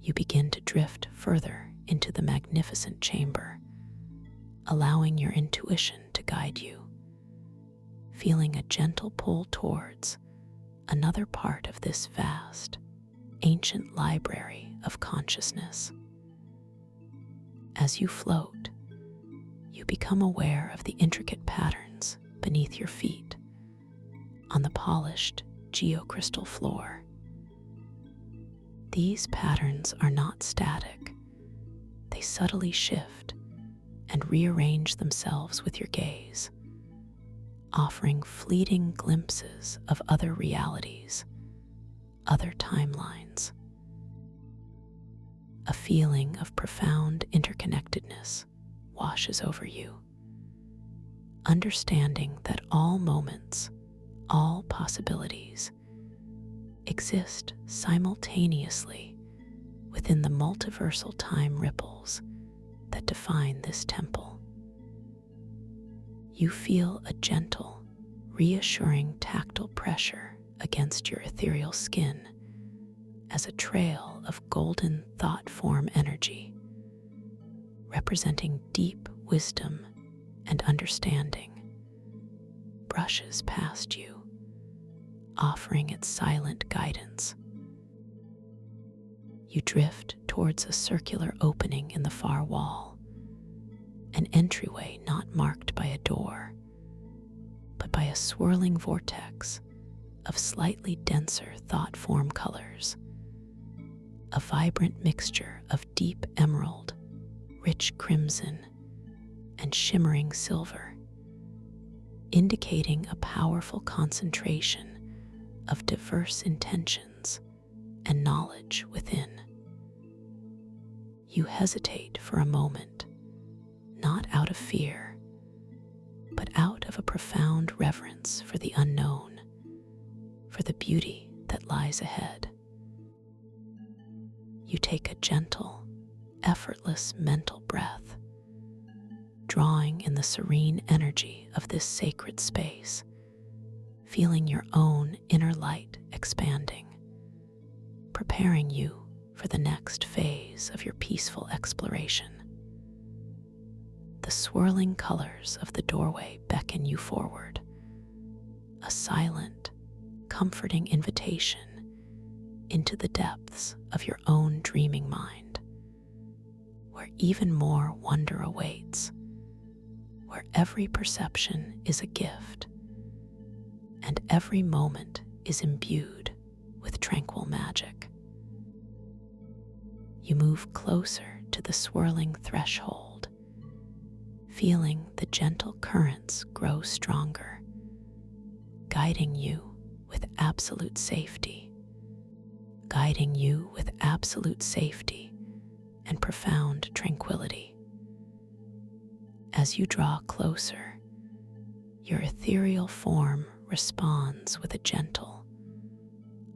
You begin to drift further into the magnificent chamber, allowing your intuition to guide you, feeling a gentle pull towards another part of this vast, ancient library of consciousness. As you float, you become aware of the intricate patterns beneath your feet on the polished geocrystal floor. These patterns are not static. They subtly shift and rearrange themselves with your gaze, offering fleeting glimpses of other realities, other timelines. A feeling of profound interconnectedness washes over you, understanding that all moments, all possibilities exist simultaneously within the multiversal time ripples that define this temple. You feel a gentle, reassuring tactile pressure against your ethereal skin as a trail of golden thought form energy, representing deep wisdom and understanding, brushes past you, offering its silent guidance. You drift towards a circular opening in the far wall, an entryway not marked by a door, but by a swirling vortex of slightly denser thought form colors, a vibrant mixture of deep emerald, rich crimson, and shimmering silver, indicating a powerful concentration of diverse intentions and knowledge within. You hesitate for a moment, not out of fear, but out of a profound reverence for the unknown, for the beauty that lies ahead. You take a gentle, effortless mental breath, drawing in the serene energy of this sacred space, feeling your own inner light expanding, preparing you for the next phase of your peaceful exploration. The swirling colors of the doorway beckon you forward, a silent, comforting invitation into the depths of your own dreaming mind, where even more wonder awaits, where every perception is a gift, and every moment is imbued with tranquil magic. You move closer to the swirling threshold, feeling the gentle currents grow stronger, guiding you with absolute safety, and profound tranquility. As you draw closer, your ethereal form responds with a gentle,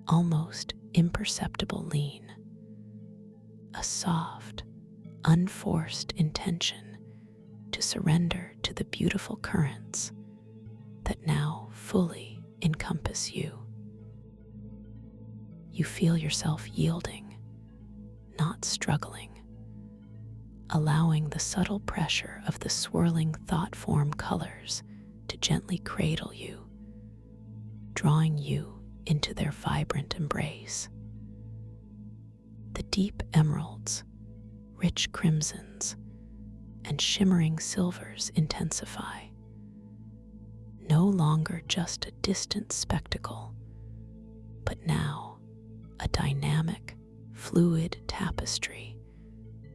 almost imperceptible lean, a soft, unforced intention to surrender to the beautiful currents that now fully encompass you. You feel yourself yielding, not struggling, allowing the subtle pressure of the swirling thought form colors to gently cradle you, drawing you into their vibrant embrace. The deep emeralds, rich crimsons, and shimmering silvers intensify, no longer just a distant spectacle, but now a dynamic, fluid tapestry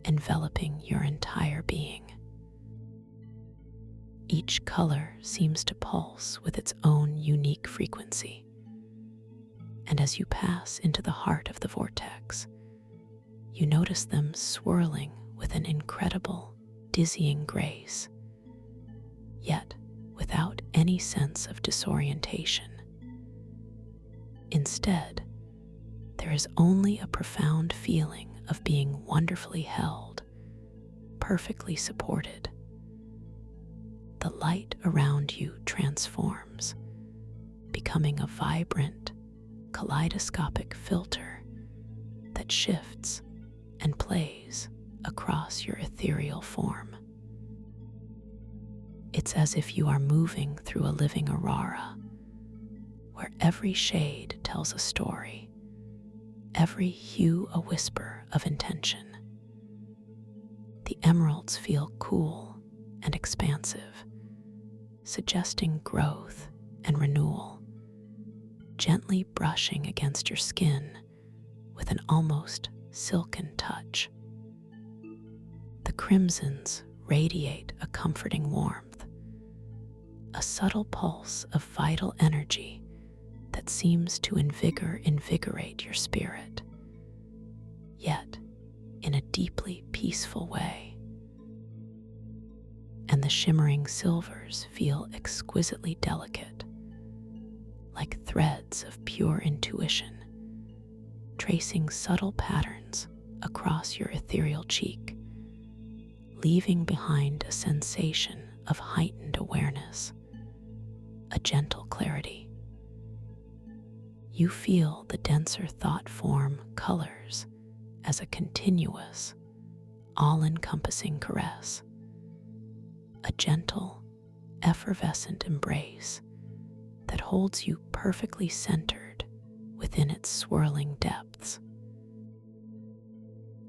enveloping your entire being. Each color seems to pulse with its own unique frequency, and as you pass into the heart of the vortex, you notice them swirling with an incredible, dizzying grace, yet without any sense of disorientation. Instead, there is only a profound feeling of being wonderfully held, perfectly supported. The light around you transforms, becoming a vibrant, kaleidoscopic filter that shifts and plays across your ethereal form. It's as if you are moving through a living aurora, where every shade tells a story, every hue a whisper of intention. The emeralds feel cool and expansive, suggesting growth and renewal, gently brushing against your skin with an almost silken touch. The crimsons radiate a comforting warmth, a subtle pulse of vital energy that seems to invigorate your spirit, yet in a deeply peaceful way. And the shimmering silvers feel exquisitely delicate, like threads of pure intuition, tracing subtle patterns across your ethereal cheek, leaving behind a sensation of heightened awareness, a gentle clarity. You feel the denser thought form colors as a continuous, all-encompassing caress, a gentle, effervescent embrace that holds you perfectly centered within its swirling depths.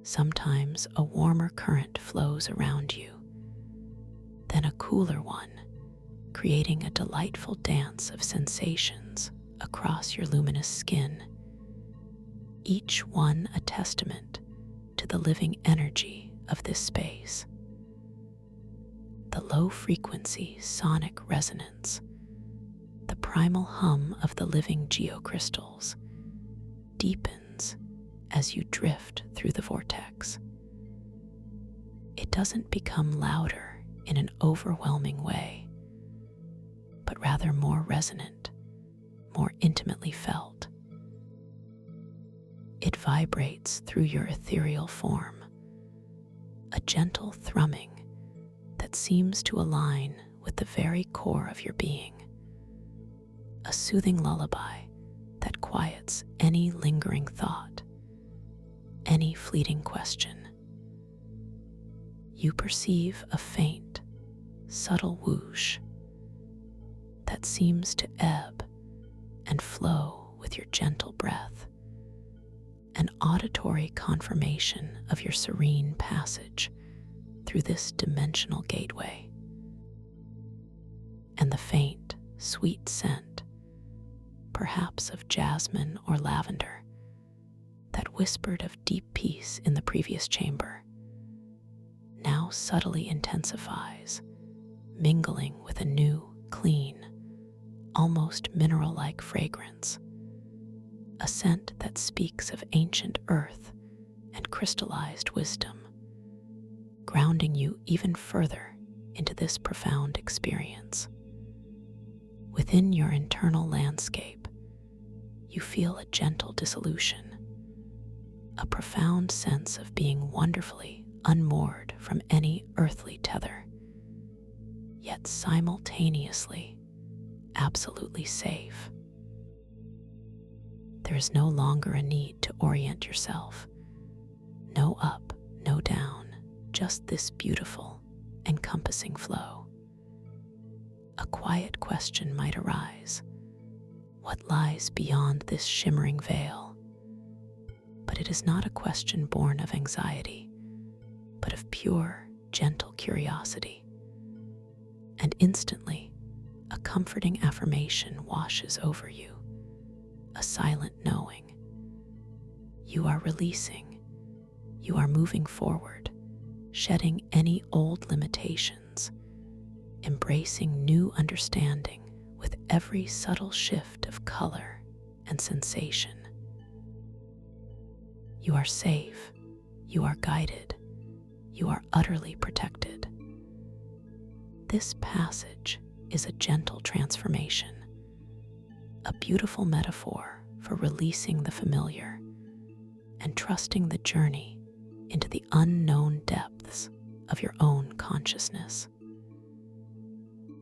Sometimes a warmer current flows around you, then a cooler one, creating a delightful dance of sensations across your luminous skin, each one a testament to the living energy of this space. The low-frequency sonic resonance, the primal hum of the living geocrystals, deepens as you drift through the vortex. It doesn't become louder in an overwhelming way, but rather more resonant, more intimately felt. It vibrates through your ethereal form, a gentle thrumming that seems to align with the very core of your being, a soothing lullaby that quiets any lingering thought, any fleeting question. You perceive a faint, subtle whoosh that seems to ebb and flow with your gentle breath, an auditory confirmation of your serene passage through this dimensional gateway. And the faint, sweet scent, perhaps of jasmine or lavender, that whispered of deep peace in the previous chamber, now subtly intensifies, mingling with a new, clean, almost mineral-like fragrance, a scent that speaks of ancient earth and crystallized wisdom. grounding you even further into this profound experience. Within your internal landscape, you feel a gentle dissolution, a profound sense of being wonderfully unmoored from any earthly tether, yet simultaneously absolutely safe. There is no longer a need to orient yourself. No up, no down, just this beautiful, encompassing flow. A quiet question might arise. What lies beyond this shimmering veil? But it is not a question born of anxiety, but of pure, gentle curiosity. And instantly, a comforting affirmation washes over you, a silent knowing. You are releasing, you are moving forward, shedding any old limitations, embracing new understanding with every subtle shift of color and sensation. You are safe, you are guided, you are utterly protected. This passage is a gentle transformation, a beautiful metaphor for releasing the familiar and trusting the journey into the unknown depths of your own consciousness.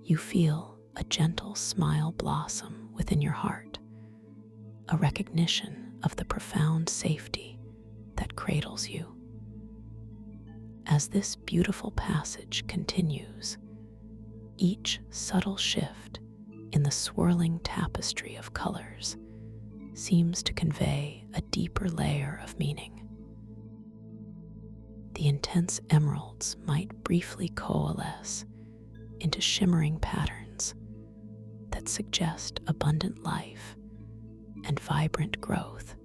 You feel a gentle smile blossom within your heart, a recognition of the profound safety that cradles you. As this beautiful passage continues, each subtle shift in the swirling tapestry of colors seems to convey a deeper layer of meaning. The intense emeralds might briefly coalesce into shimmering patterns that suggest abundant life and vibrant growth,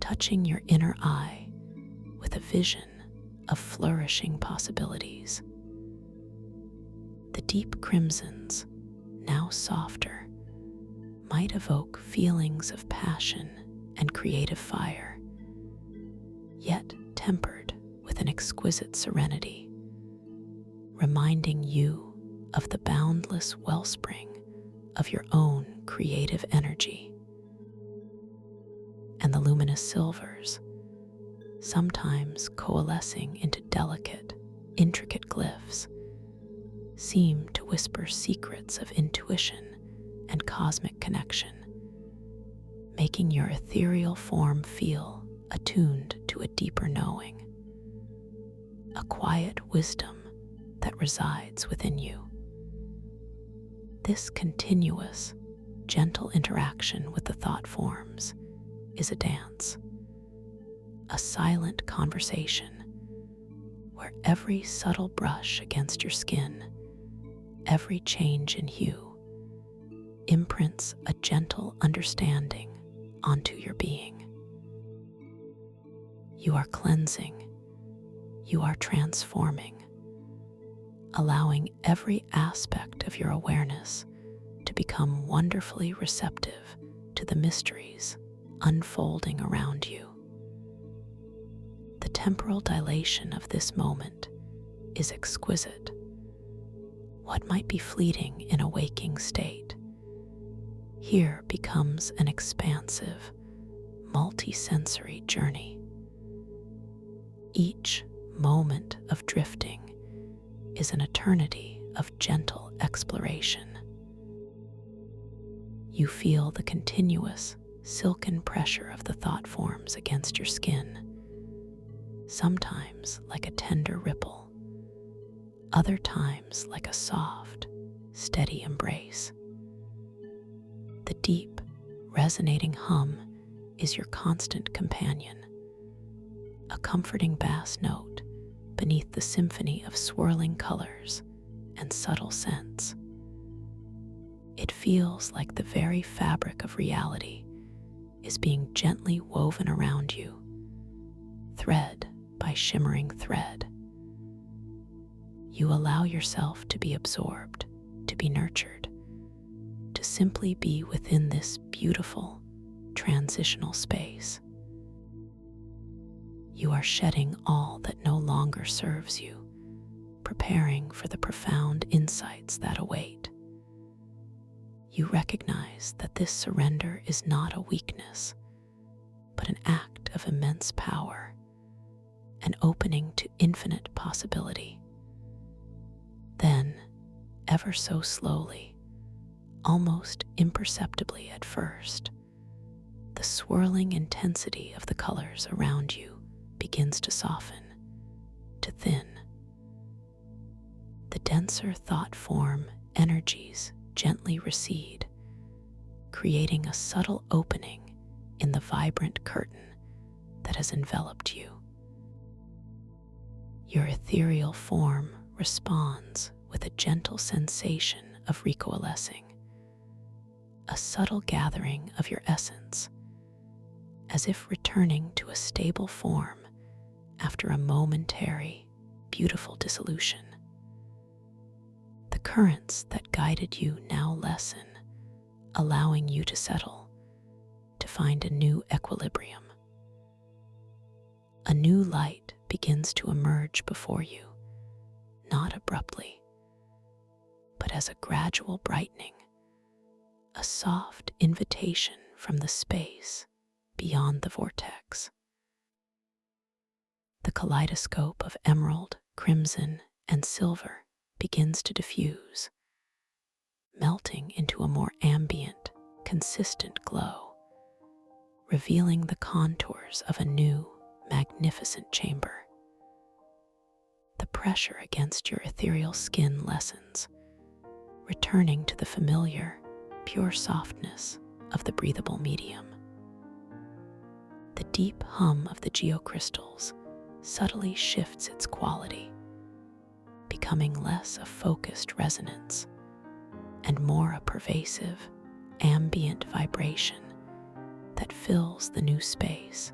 touching your inner eye with a vision of flourishing possibilities. The deep crimsons, now softer, might evoke feelings of passion and creative fire, yet tempered with an exquisite serenity, reminding you of the boundless wellspring of your own creative energy. And the luminous silvers, sometimes coalescing into delicate, intricate glyphs, seem to whisper secrets of intuition and cosmic connection, making your ethereal form feel attuned to a deeper knowing, a quiet wisdom that resides within you. This continuous, gentle interaction with the thought forms is a dance, a silent conversation where every subtle brush against your skin, every change in hue, imprints a gentle understanding onto your being. You are cleansing, you are transforming, allowing every aspect of your awareness to become wonderfully receptive to the mysteries unfolding around you. The temporal dilation of this moment is exquisite. What might be fleeting in a waking state here becomes an expansive, multi-sensory journey. Each moment of drifting is an eternity of gentle exploration. You feel the continuous, silken pressure of the thought forms against your skin, sometimes like a tender ripple, other times like a soft, steady embrace. The deep, resonating hum is your constant companion, a comforting bass note beneath the symphony of swirling colors and subtle scents. It feels like the very fabric of reality is being gently woven around you, thread by shimmering thread. You allow yourself to be absorbed, to be nurtured, to simply be within this beautiful, transitional space. You are shedding all that no longer serves you, preparing for the profound insights that await. You recognize that this surrender is not a weakness, but an act of immense power, an opening to infinite possibility. Then, ever so slowly, almost imperceptibly at first, the swirling intensity of the colors around you begins to soften, to thin. The denser thought form energies gently recede, creating a subtle opening in the vibrant curtain that has enveloped you. Your ethereal form responds with a gentle sensation of recoalescing, a subtle gathering of your essence, as if returning to a stable form after a momentary, beautiful dissolution. The currents that guided you now lessen, allowing you to settle, to find a new equilibrium. A new light begins to emerge before you, not abruptly, but as a gradual brightening, a soft invitation from the space beyond the vortex. The kaleidoscope of emerald, crimson, and silver begins to diffuse, melting into a more ambient, consistent glow, revealing the contours of a new, magnificent chamber. The pressure against your ethereal skin lessens, returning to the familiar, pure softness of the breathable medium. The deep hum of the geocrystals subtly shifts its quality, becoming less a focused resonance and more a pervasive, ambient vibration that fills the new space,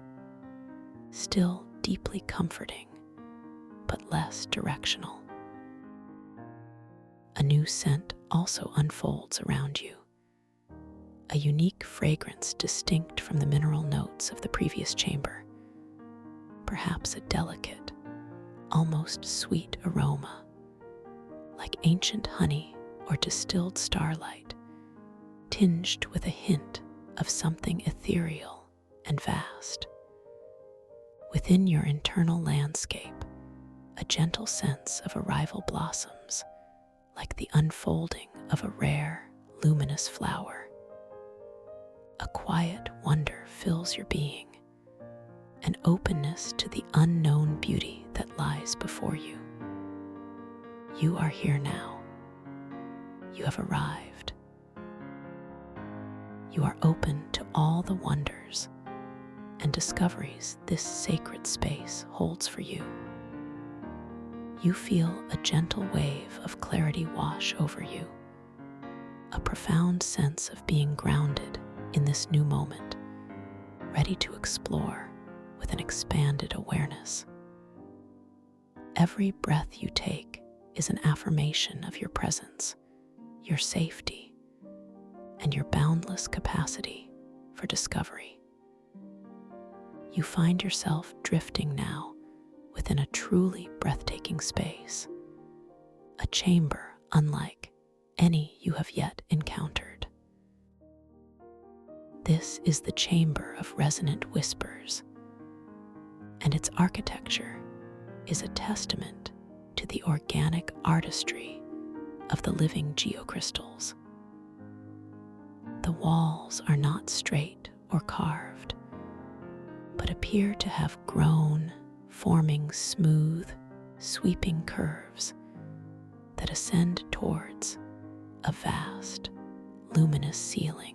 still deeply comforting, but less directional. A new scent also unfolds around you, a unique fragrance distinct from the mineral notes of the previous chamber, perhaps a delicate, almost sweet aroma, like ancient honey or distilled starlight, tinged with a hint of something ethereal and vast. Within your internal landscape, a gentle sense of arrival blossoms, like the unfolding of a rare, luminous flower. A quiet wonder fills your being, an openness to the unknown beauty that lies before you. You are here now. You have arrived. You are open to all the wonders and discoveries this sacred space holds for you. You feel a gentle wave of clarity wash over you, a profound sense of being grounded in this new moment, ready to explore with an expanded awareness. Every breath you take is an affirmation of your presence, your safety, and your boundless capacity for discovery. You find yourself drifting now within a truly breathtaking space, a chamber unlike any you have yet encountered. This is the chamber of resonant whispers, and its architecture is a testament to the organic artistry of the living geocrystals. The walls are not straight or carved, but appear to have grown, forming smooth, sweeping curves that ascend towards a vast, luminous ceiling.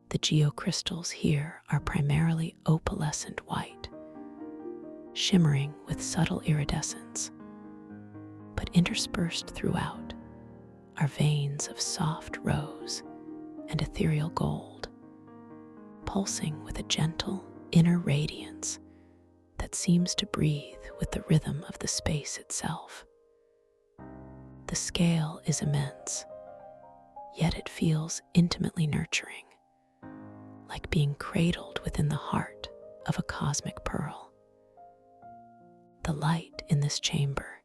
The geocrystals here are primarily opalescent white, shimmering with subtle iridescence, but interspersed throughout are veins of soft rose and ethereal gold, pulsing with a gentle inner radiance that seems to breathe with the rhythm of the space itself. The scale is immense, yet it feels intimately nurturing, like being cradled within the heart of a cosmic pearl. The light in this chamber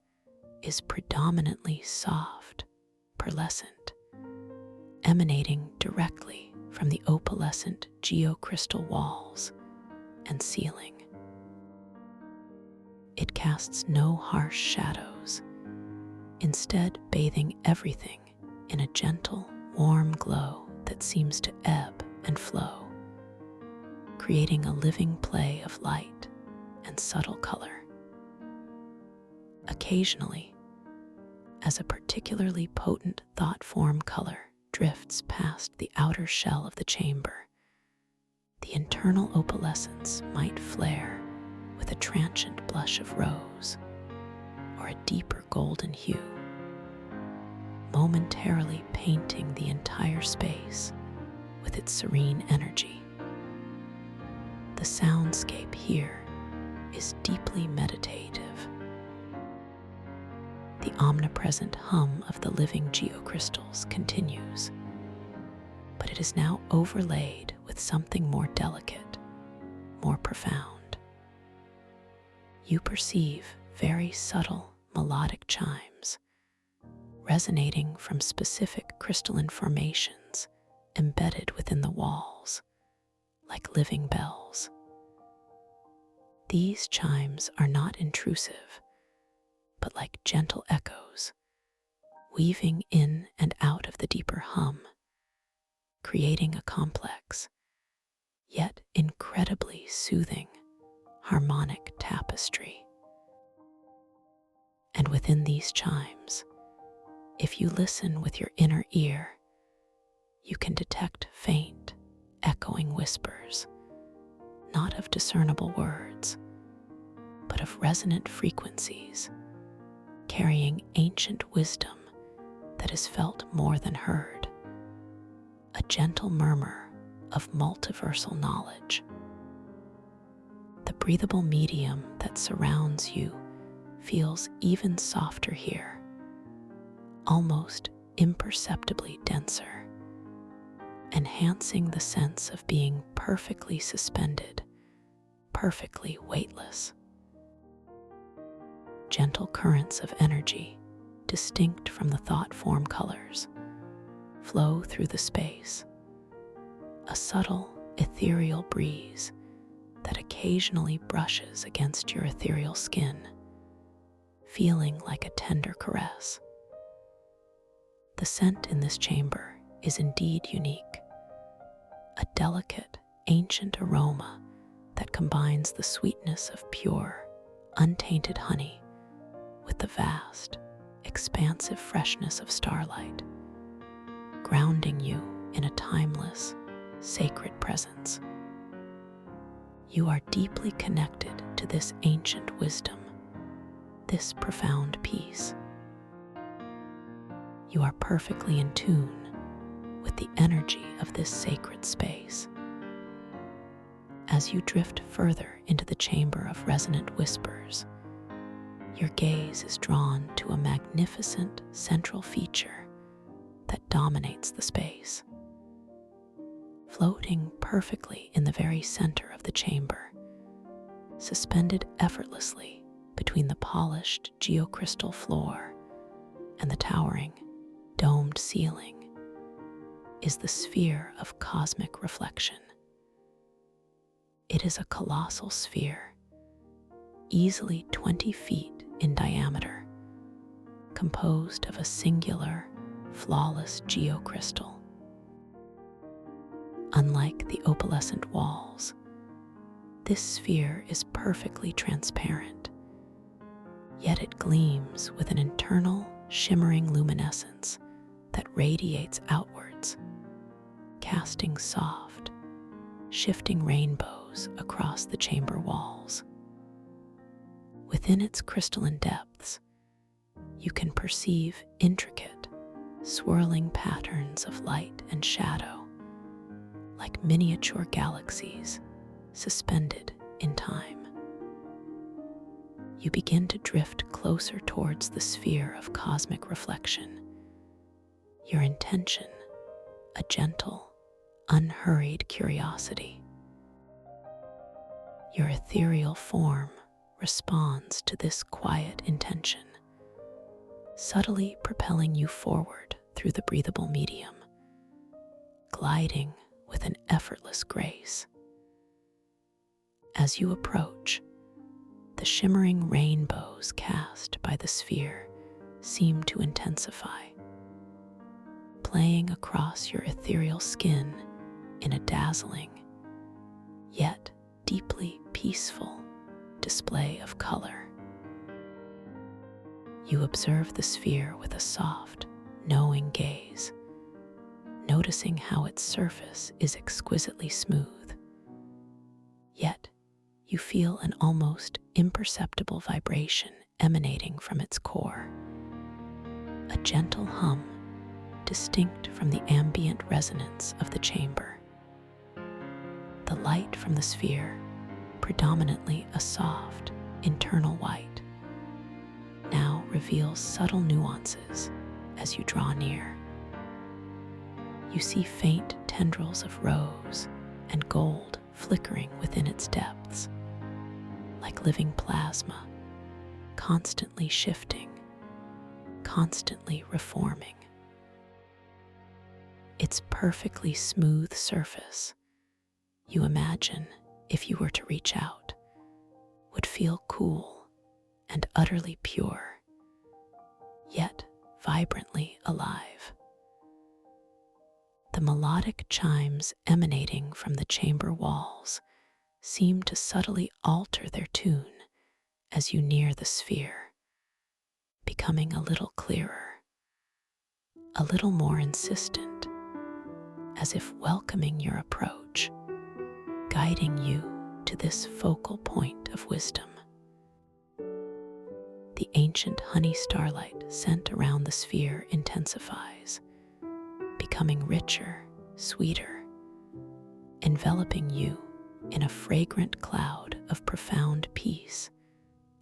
is predominantly soft, pearlescent, emanating directly from the opalescent geocrystal walls and ceiling. It casts no harsh shadows, instead bathing everything in a gentle, warm glow that seems to ebb and flow, creating a living play of light and subtle color. Occasionally, as a particularly potent thought form color drifts past the outer shell of the chamber, the internal opalescence might flare with a transient blush of rose or a deeper golden hue, momentarily painting the entire space with its serene energy. The soundscape here is deeply meditative. The omnipresent hum of the living geocrystals continues, but it is now overlaid with something more delicate, more profound. You perceive very subtle melodic chimes resonating from specific crystalline formations embedded within the walls, like living bells. These chimes are not intrusive, but like gentle echoes, weaving in and out of the deeper hum, creating a complex, yet incredibly soothing, harmonic tapestry. And within these chimes, if you listen with your inner ear, you can detect faint, echoing whispers, not of discernible words, but of resonant frequencies, carrying ancient wisdom that is felt more than heard, a gentle murmur of multiversal knowledge. The breathable medium that surrounds you feels even softer here, almost imperceptibly denser, enhancing the sense of being perfectly suspended, perfectly weightless. Gentle currents of energy, distinct from the thought form colors, flow through the space, a subtle, ethereal breeze that occasionally brushes against your ethereal skin, feeling like a tender caress. The scent in this chamber is indeed unique, a delicate, ancient aroma that combines the sweetness of pure, untainted honey with the vast, expansive freshness of starlight, grounding you in a timeless, sacred presence. You are deeply connected to this ancient wisdom, this profound peace. You are perfectly in tune with the energy of this sacred space. As you drift further into the chamber of resonant whispers, your gaze is drawn to a magnificent central feature that dominates the space. Floating perfectly in the very center of the chamber, suspended effortlessly between the polished geocrystal floor and the towering, domed ceiling, is the sphere of cosmic reflection. It is a colossal sphere, easily 20 feet in diameter, composed of a singular, flawless geocrystal. Unlike the opalescent walls, this sphere is perfectly transparent, yet it gleams with an internal, shimmering luminescence that radiates outwards, casting soft, shifting rainbows across the chamber walls. Within its crystalline depths, you can perceive intricate, swirling patterns of light and shadow, like miniature galaxies suspended in time. You begin to drift closer towards the sphere of cosmic reflection, your intention a gentle, unhurried curiosity. Your ethereal form responds to this quiet intention, subtly propelling you forward through the breathable medium, gliding with an effortless grace. As you approach, the shimmering rainbows cast by the sphere seem to intensify, playing across your ethereal skin in a dazzling, yet deeply peaceful display of color. You observe the sphere with a soft, knowing gaze, noticing how its surface is exquisitely smooth. Yet, you feel an almost imperceptible vibration emanating from its core, a gentle hum distinct from the ambient resonance of the chamber. The light from the sphere, predominantly a soft, internal white, now reveals subtle nuances as you draw near. You see faint tendrils of rose and gold flickering within its depths, like living plasma, constantly shifting, constantly reforming. Its perfectly smooth surface, you imagine, if you were to reach out, would feel cool and utterly pure, yet vibrantly alive. The melodic chimes emanating from the chamber walls seem to subtly alter their tune as you near the sphere, becoming a little clearer, a little more insistent, as if welcoming your approach, guiding you to this focal point of wisdom. The ancient honey starlight scent around the sphere intensifies, becoming richer, sweeter, enveloping you in a fragrant cloud of profound peace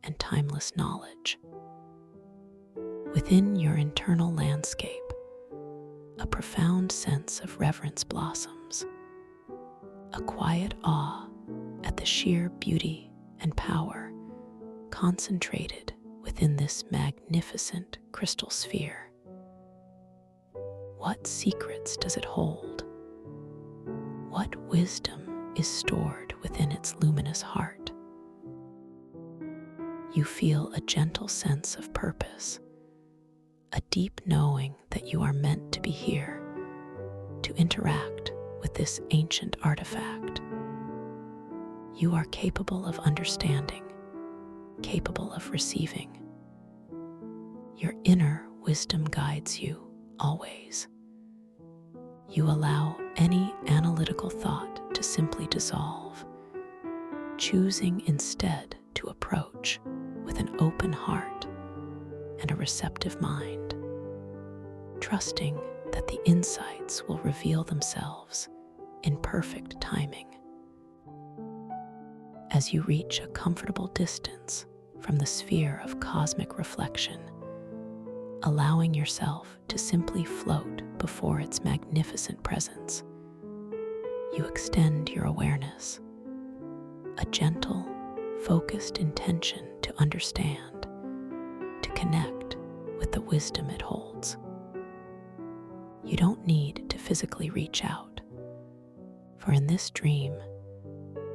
and timeless knowledge. Within your internal landscape, a profound sense of reverence blossoms, a quiet awe at the sheer beauty and power concentrated within this magnificent crystal sphere. What secrets does it hold? What wisdom is stored within its luminous heart? You feel a gentle sense of purpose, a deep knowing that you are meant to be here, to interact with this ancient artifact. You are capable of understanding, capable of receiving. Your inner wisdom guides you always. You allow any analytical thought to simply dissolve, choosing instead to approach with an open heart and a receptive mind, trusting that the insights will reveal themselves in perfect timing. As you reach a comfortable distance from the sphere of cosmic reflection, allowing yourself to simply float before its magnificent presence, you extend your awareness, a gentle, focused intention to understand, to connect with the wisdom it holds. You don't need to physically reach out, for in this dream,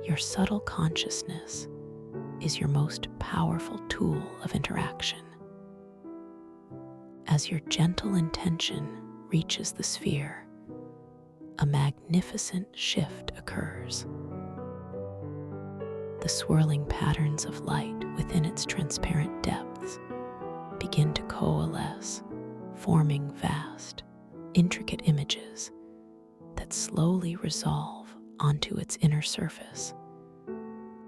your subtle consciousness is your most powerful tool of interaction. As your gentle intention reaches the sphere, a magnificent shift occurs. The swirling patterns of light within its transparent depths begin to coalesce, forming vast, intricate images that slowly resolve onto its inner surface,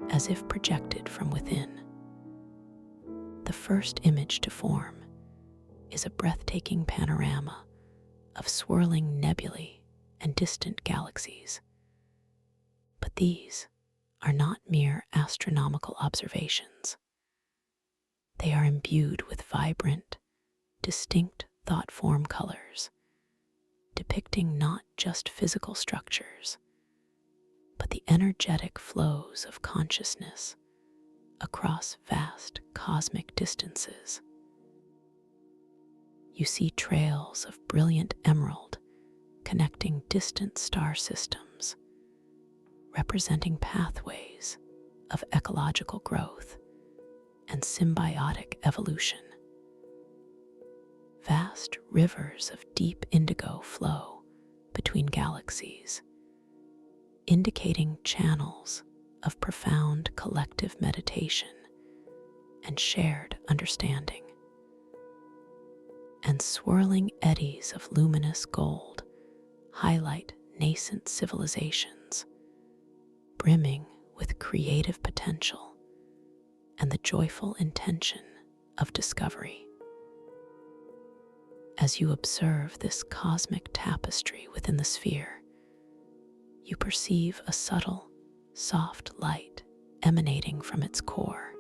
as if projected from within. The first image to form is a breathtaking panorama of swirling nebulae and distant galaxies. But these are not mere astronomical observations. They are imbued with vibrant, distinct thought form colors, depicting not just physical structures, but the energetic flows of consciousness across vast cosmic distances. You see trails of brilliant emerald connecting distant star systems, representing pathways of ecological growth and symbiotic evolution. Vast rivers of deep indigo flow between galaxies, indicating channels of profound collective meditation and shared understanding. And swirling eddies of luminous gold highlight nascent civilizations, brimming with creative potential and the joyful intention of discovery. As you observe this cosmic tapestry within the sphere, you perceive a subtle, soft light emanating from its core,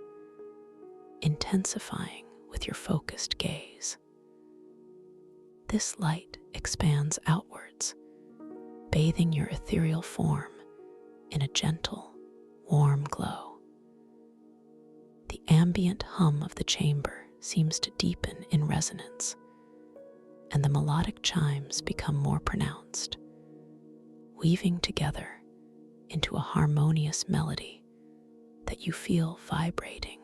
intensifying with your focused gaze. This light expands outwards, bathing your ethereal form in a gentle, warm glow. The ambient hum of the chamber seems to deepen in resonance, and the melodic chimes become more pronounced, weaving together into a harmonious melody that you feel vibrating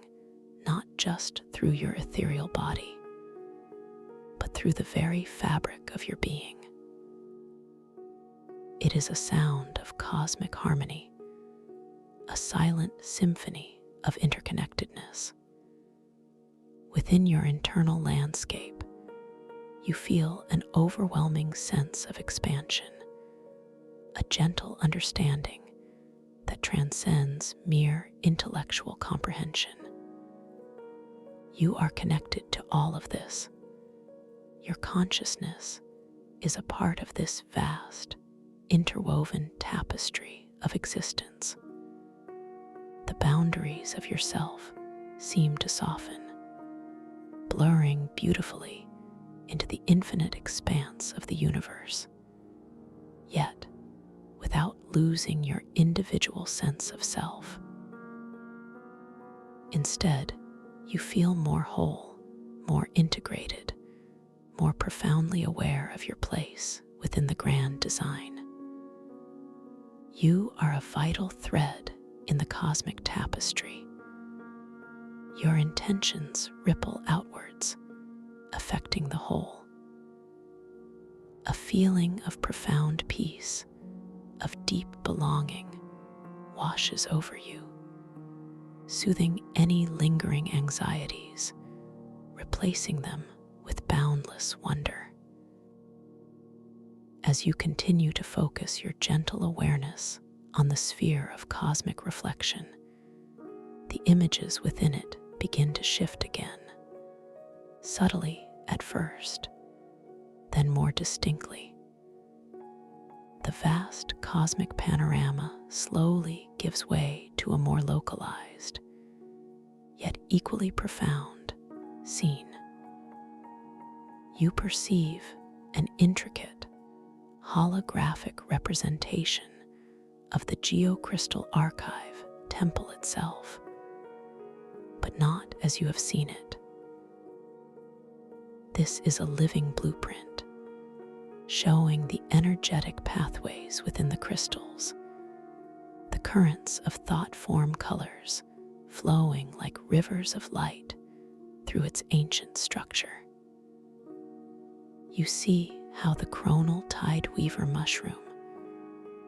not just through your ethereal body, but through the very fabric of your being. It is a sound of cosmic harmony, a silent symphony of interconnectedness. Within your internal landscape, you feel an overwhelming sense of expansion, a gentle understanding that transcends mere intellectual comprehension. You are connected to all of this. Your consciousness is a part of this vast, interwoven tapestry of existence. The boundaries of yourself seem to soften, blurring beautifully into the infinite expanse of the universe, yet without losing your individual sense of self. Instead, you feel more whole, more integrated, more profoundly aware of your place within the grand design. You are a vital thread in the cosmic tapestry. Your intentions ripple outwards, affecting the whole. A feeling of profound peace, of deep belonging, washes over you, soothing any lingering anxieties, replacing them with boundless wonder. As you continue to focus your gentle awareness on the sphere of cosmic reflection, the images within it begin to shift again, subtly at first, then more distinctly. The vast cosmic panorama slowly gives way to a more localized, yet equally profound, scene. You perceive an intricate, holographic representation of the Crystal Archive temple itself, but not as you have seen it. This is a living blueprint, showing the energetic pathways within the crystals, the currents of thought-form colors flowing like rivers of light through its ancient structure. You see how the chronal tide weaver mushroom,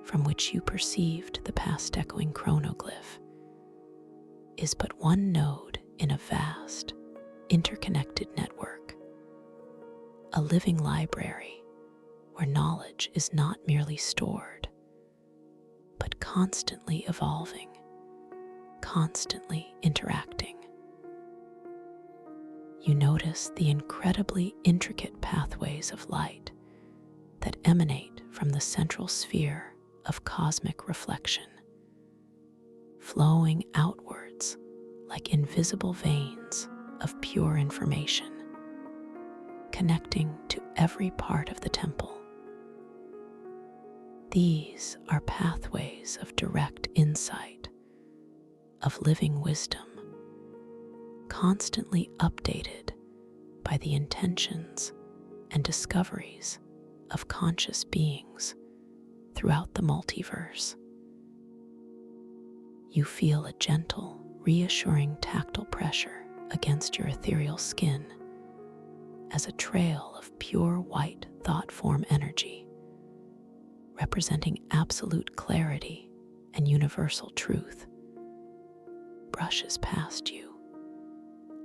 from which you perceived the past echoing chronoglyph, is but one node in a vast, interconnected network, a living library where knowledge is not merely stored, but constantly evolving, constantly interacting. You notice the incredibly intricate pathways of light that emanate from the central sphere of cosmic reflection, flowing outwards like invisible veins of pure information, connecting to every part of the temple. These are pathways of direct insight, of living wisdom, constantly updated by the intentions and discoveries of conscious beings throughout the multiverse. You feel a gentle, reassuring tactile pressure against your ethereal skin as a trail of pure white thought form energy, representing absolute clarity and universal truth, brushes past you,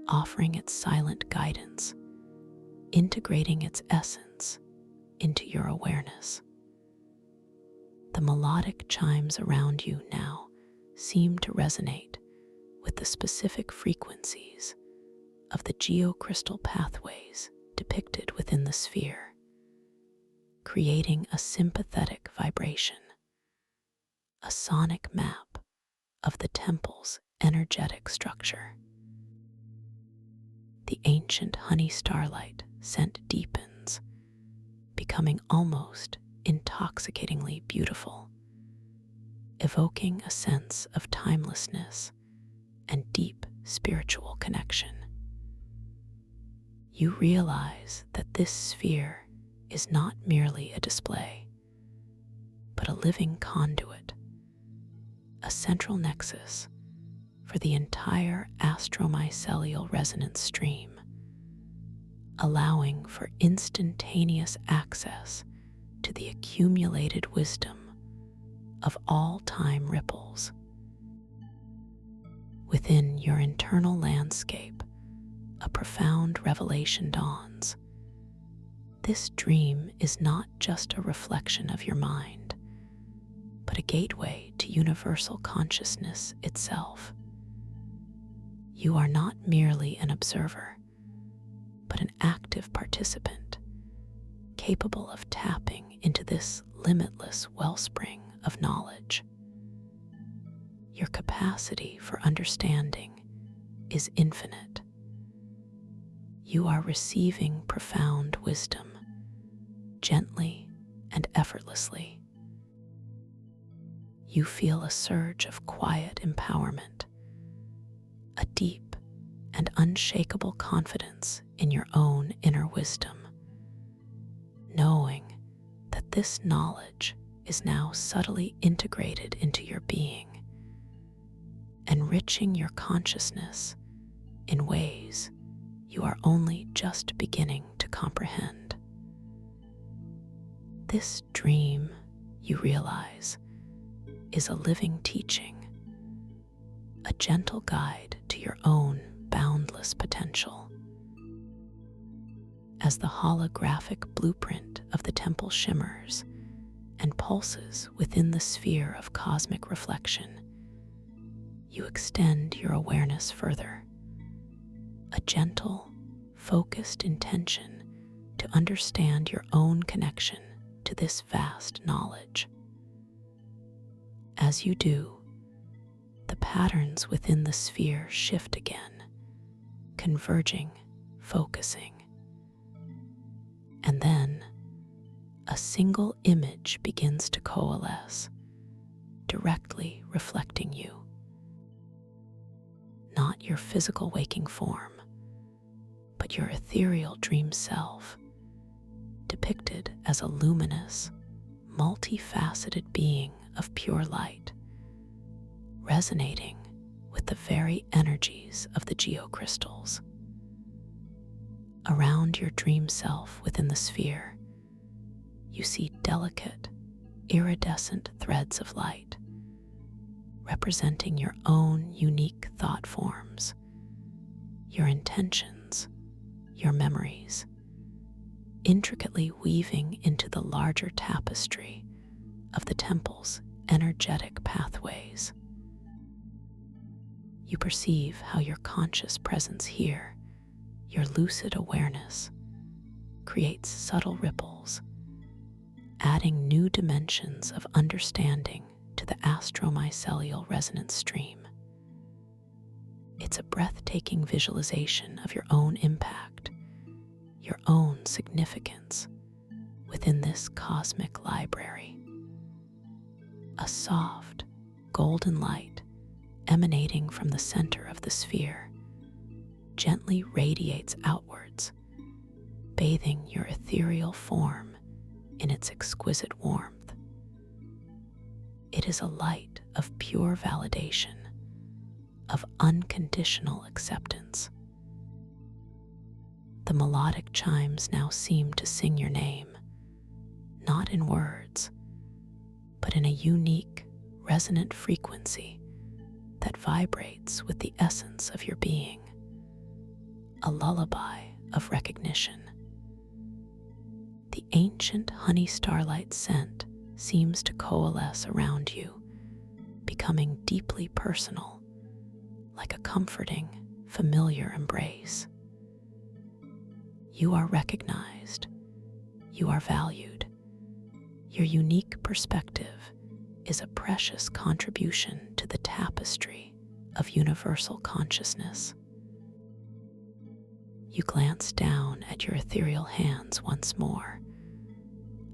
offering its silent guidance, integrating its essence into your awareness. The melodic chimes around you now seem to resonate with the specific frequencies of the geocrystal pathways depicted within the sphere, creating a sympathetic vibration, a sonic map of the temple's energetic structure. The ancient honey starlight scent deepens, becoming almost intoxicatingly beautiful, evoking a sense of timelessness and deep spiritual connection. You realize that this sphere is not merely a display, but a living conduit, a central nexus for the entire astromycelial resonance stream, allowing for instantaneous access to the accumulated wisdom of all time ripples. Within your internal landscape, a profound revelation dawns. This dream is not just a reflection of your mind, but a gateway to universal consciousness itself. You are not merely an observer, but an active participant, capable of tapping into this limitless wellspring of knowledge. Your capacity for understanding is infinite. You are receiving profound wisdom, gently and effortlessly. You feel a surge of quiet empowerment, a deep and unshakable confidence in your own inner wisdom, knowing that this knowledge is now subtly integrated into your being, enriching your consciousness in ways you are only just beginning to comprehend. This dream, you realize, is a living teaching, a gentle guide to your own boundless potential. As the holographic blueprint of the temple shimmers and pulses within the sphere of cosmic reflection, you extend your awareness further, a gentle, focused intention to understand your own connection to this vast knowledge. As you do, the patterns within the sphere shift again, converging, focusing. And then, a single image begins to coalesce, directly reflecting you. Not your physical waking form, but your ethereal dream self, depicted as a luminous, multifaceted being of pure light, resonating with the very energies of the geocrystals. Around your dream self within the sphere, you see delicate, iridescent threads of light, representing your own unique thought forms, your intentions, your memories, intricately weaving into the larger tapestry of the temple's energetic pathways. You perceive how your conscious presence here, your lucid awareness, creates subtle ripples, adding new dimensions of understanding to the astromycelial resonance stream. It's a breathtaking visualization of your own impact, your own significance within this cosmic library. A soft, golden light emanating from the center of the sphere gently radiates outwards, bathing your ethereal form in its exquisite warmth. It is a light of pure validation, of unconditional acceptance. The melodic chimes now seem to sing your name, not in words, but in a unique, resonant frequency that vibrates with the essence of your being, a lullaby of recognition. The ancient honey starlight scent seems to coalesce around you, becoming deeply personal, like a comforting, familiar embrace. You are recognized. You are valued. Your unique perspective is a precious contribution to the tapestry of universal consciousness. You glance down at your ethereal hands once more,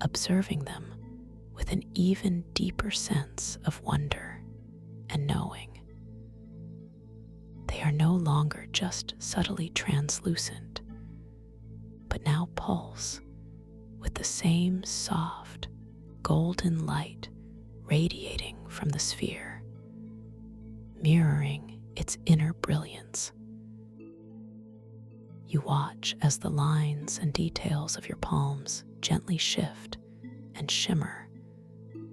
observing them with an even deeper sense of wonder and knowing. They are no longer just subtly translucent, but now pulse with the same soft, golden light radiating from the sphere, mirroring its inner brilliance. You watch as the lines and details of your palms gently shift and shimmer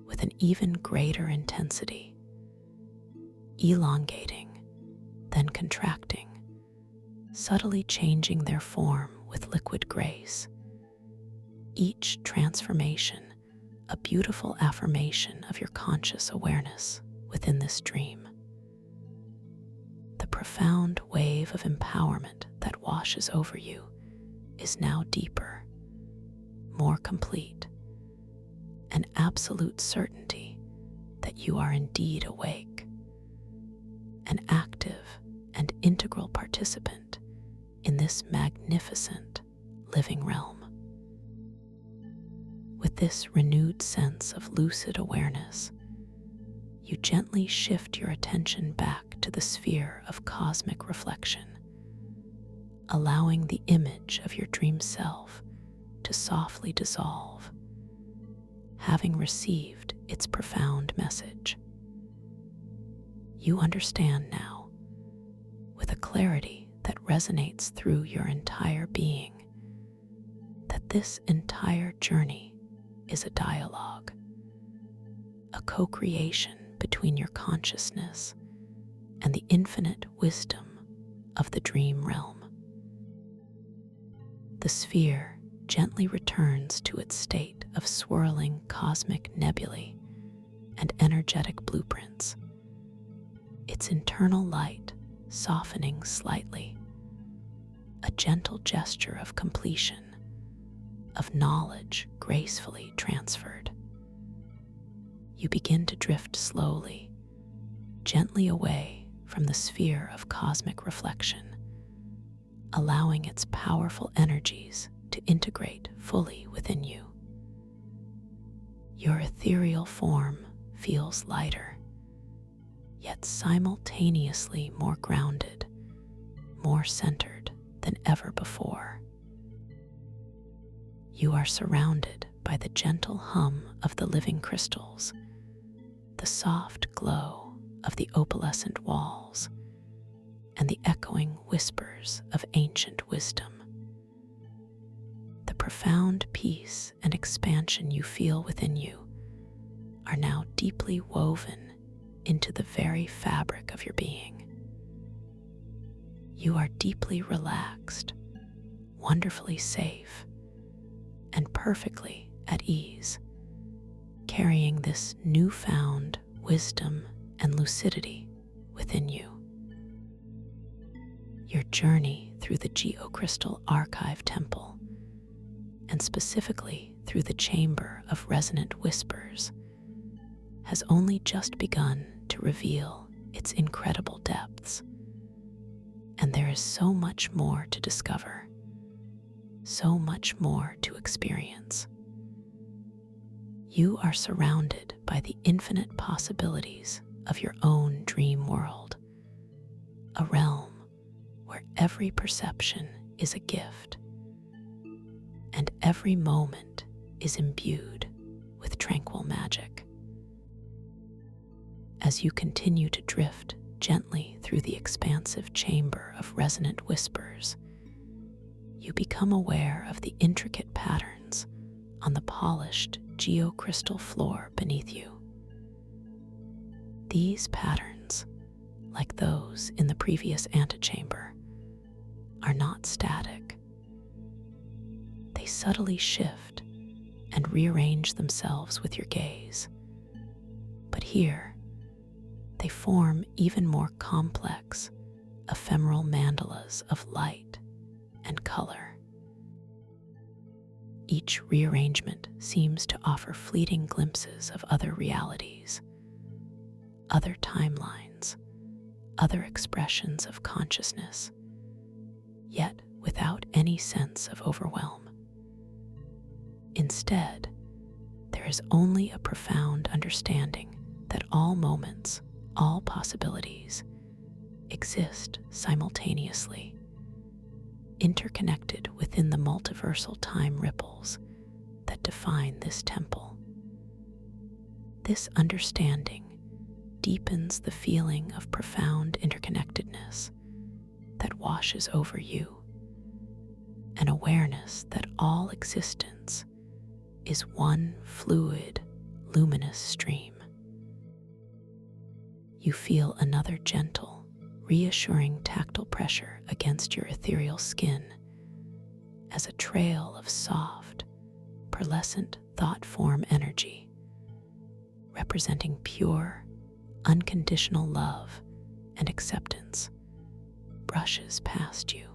with an even greater intensity, elongating, then contracting, subtly changing their form with liquid grace. Each transformation a beautiful affirmation of your conscious awareness within this dream. The profound wave of empowerment that washes over you is now deeper, more complete, an absolute certainty that you are indeed awake, an active and integral participant in this magnificent living realm. With this renewed sense of lucid awareness, you gently shift your attention back to the sphere of cosmic reflection, allowing the image of your dream self to softly dissolve, having received its profound message. You understand now, with a clarity that resonates through your entire being, that this entire journey is a dialogue, a co-creation between your consciousness and the infinite wisdom of the dream realm. The sphere gently returns to its state of swirling cosmic nebulae and energetic blueprints, its internal light softening slightly, a gentle gesture of completion, of knowledge gracefully transferred. You begin to drift slowly, gently away from the sphere of cosmic reflection, allowing its powerful energies to integrate fully within you. Your ethereal form feels lighter, yet simultaneously more grounded, more centered than ever before. You are surrounded by the gentle hum of the living crystals, the soft glow of the opalescent walls, and the echoing whispers of ancient wisdom. The profound peace and expansion you feel within you are now deeply woven into the very fabric of your being. You are deeply relaxed, wonderfully safe, and perfectly at ease, carrying this newfound wisdom and lucidity within you. Your journey through the Crystal Archive Temple, and specifically through the Chamber of Resonant Whispers, has only just begun to reveal its incredible depths. And there is so much more to discover, so much more to experience. You are surrounded by the infinite possibilities of your own dream world, a realm where every perception is a gift and every moment is imbued with tranquil magic. As you continue to drift gently through the expansive chamber of resonant whispers, you become aware of the intricate patterns on the polished geocrystal floor beneath you. These patterns, like those in the previous antechamber, are not static. They subtly shift and rearrange themselves with your gaze. But here, they form even more complex, ephemeral mandalas of light and color. Each rearrangement seems to offer fleeting glimpses of other realities, other timelines, other expressions of consciousness, yet without any sense of overwhelm. Instead, there is only a profound understanding that all moments, all possibilities, exist simultaneously, interconnected within the multiversal time ripples that define this temple. This understanding deepens the feeling of profound interconnectedness that washes over you, an awareness that all existence is one fluid, luminous stream. You feel another gentle, reassuring tactile pressure against your ethereal skin as a trail of soft, pearlescent thought form energy, representing pure, unconditional love and acceptance, brushes past you.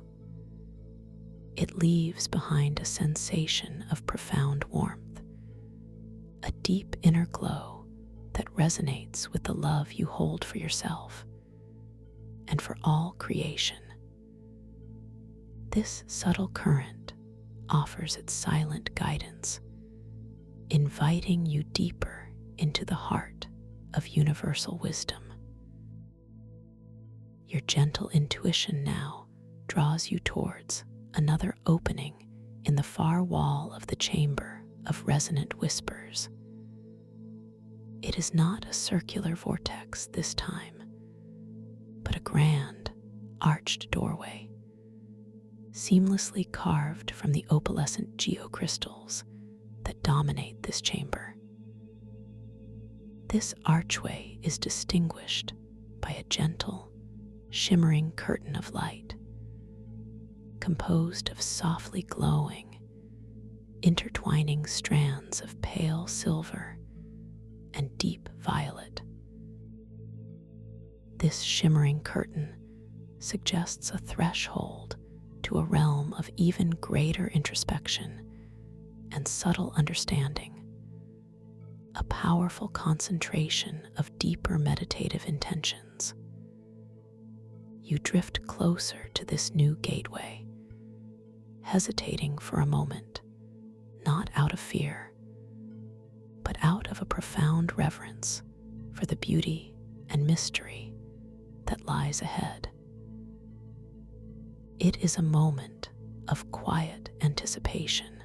It leaves behind a sensation of profound warmth, a deep inner glow that resonates with the love you hold for yourself and for all creation. This subtle current offers its silent guidance, inviting you deeper into the heart of universal wisdom. Your gentle intuition now draws you towards another opening in the far wall of the chamber of resonant whispers. It is not a circular vortex this time, but a grand, arched doorway, seamlessly carved from the opalescent geocrystals that dominate this chamber. This archway is distinguished by a gentle, shimmering curtain of light, composed of softly glowing, intertwining strands of pale silver and deep violet. This shimmering curtain suggests a threshold to a realm of even greater introspection and subtle understanding, a powerful concentration of deeper meditative intentions. You drift closer to this new gateway, hesitating for a moment, not out of fear, but out of a profound reverence for the beauty and mystery that lies ahead. It is a moment of quiet anticipation,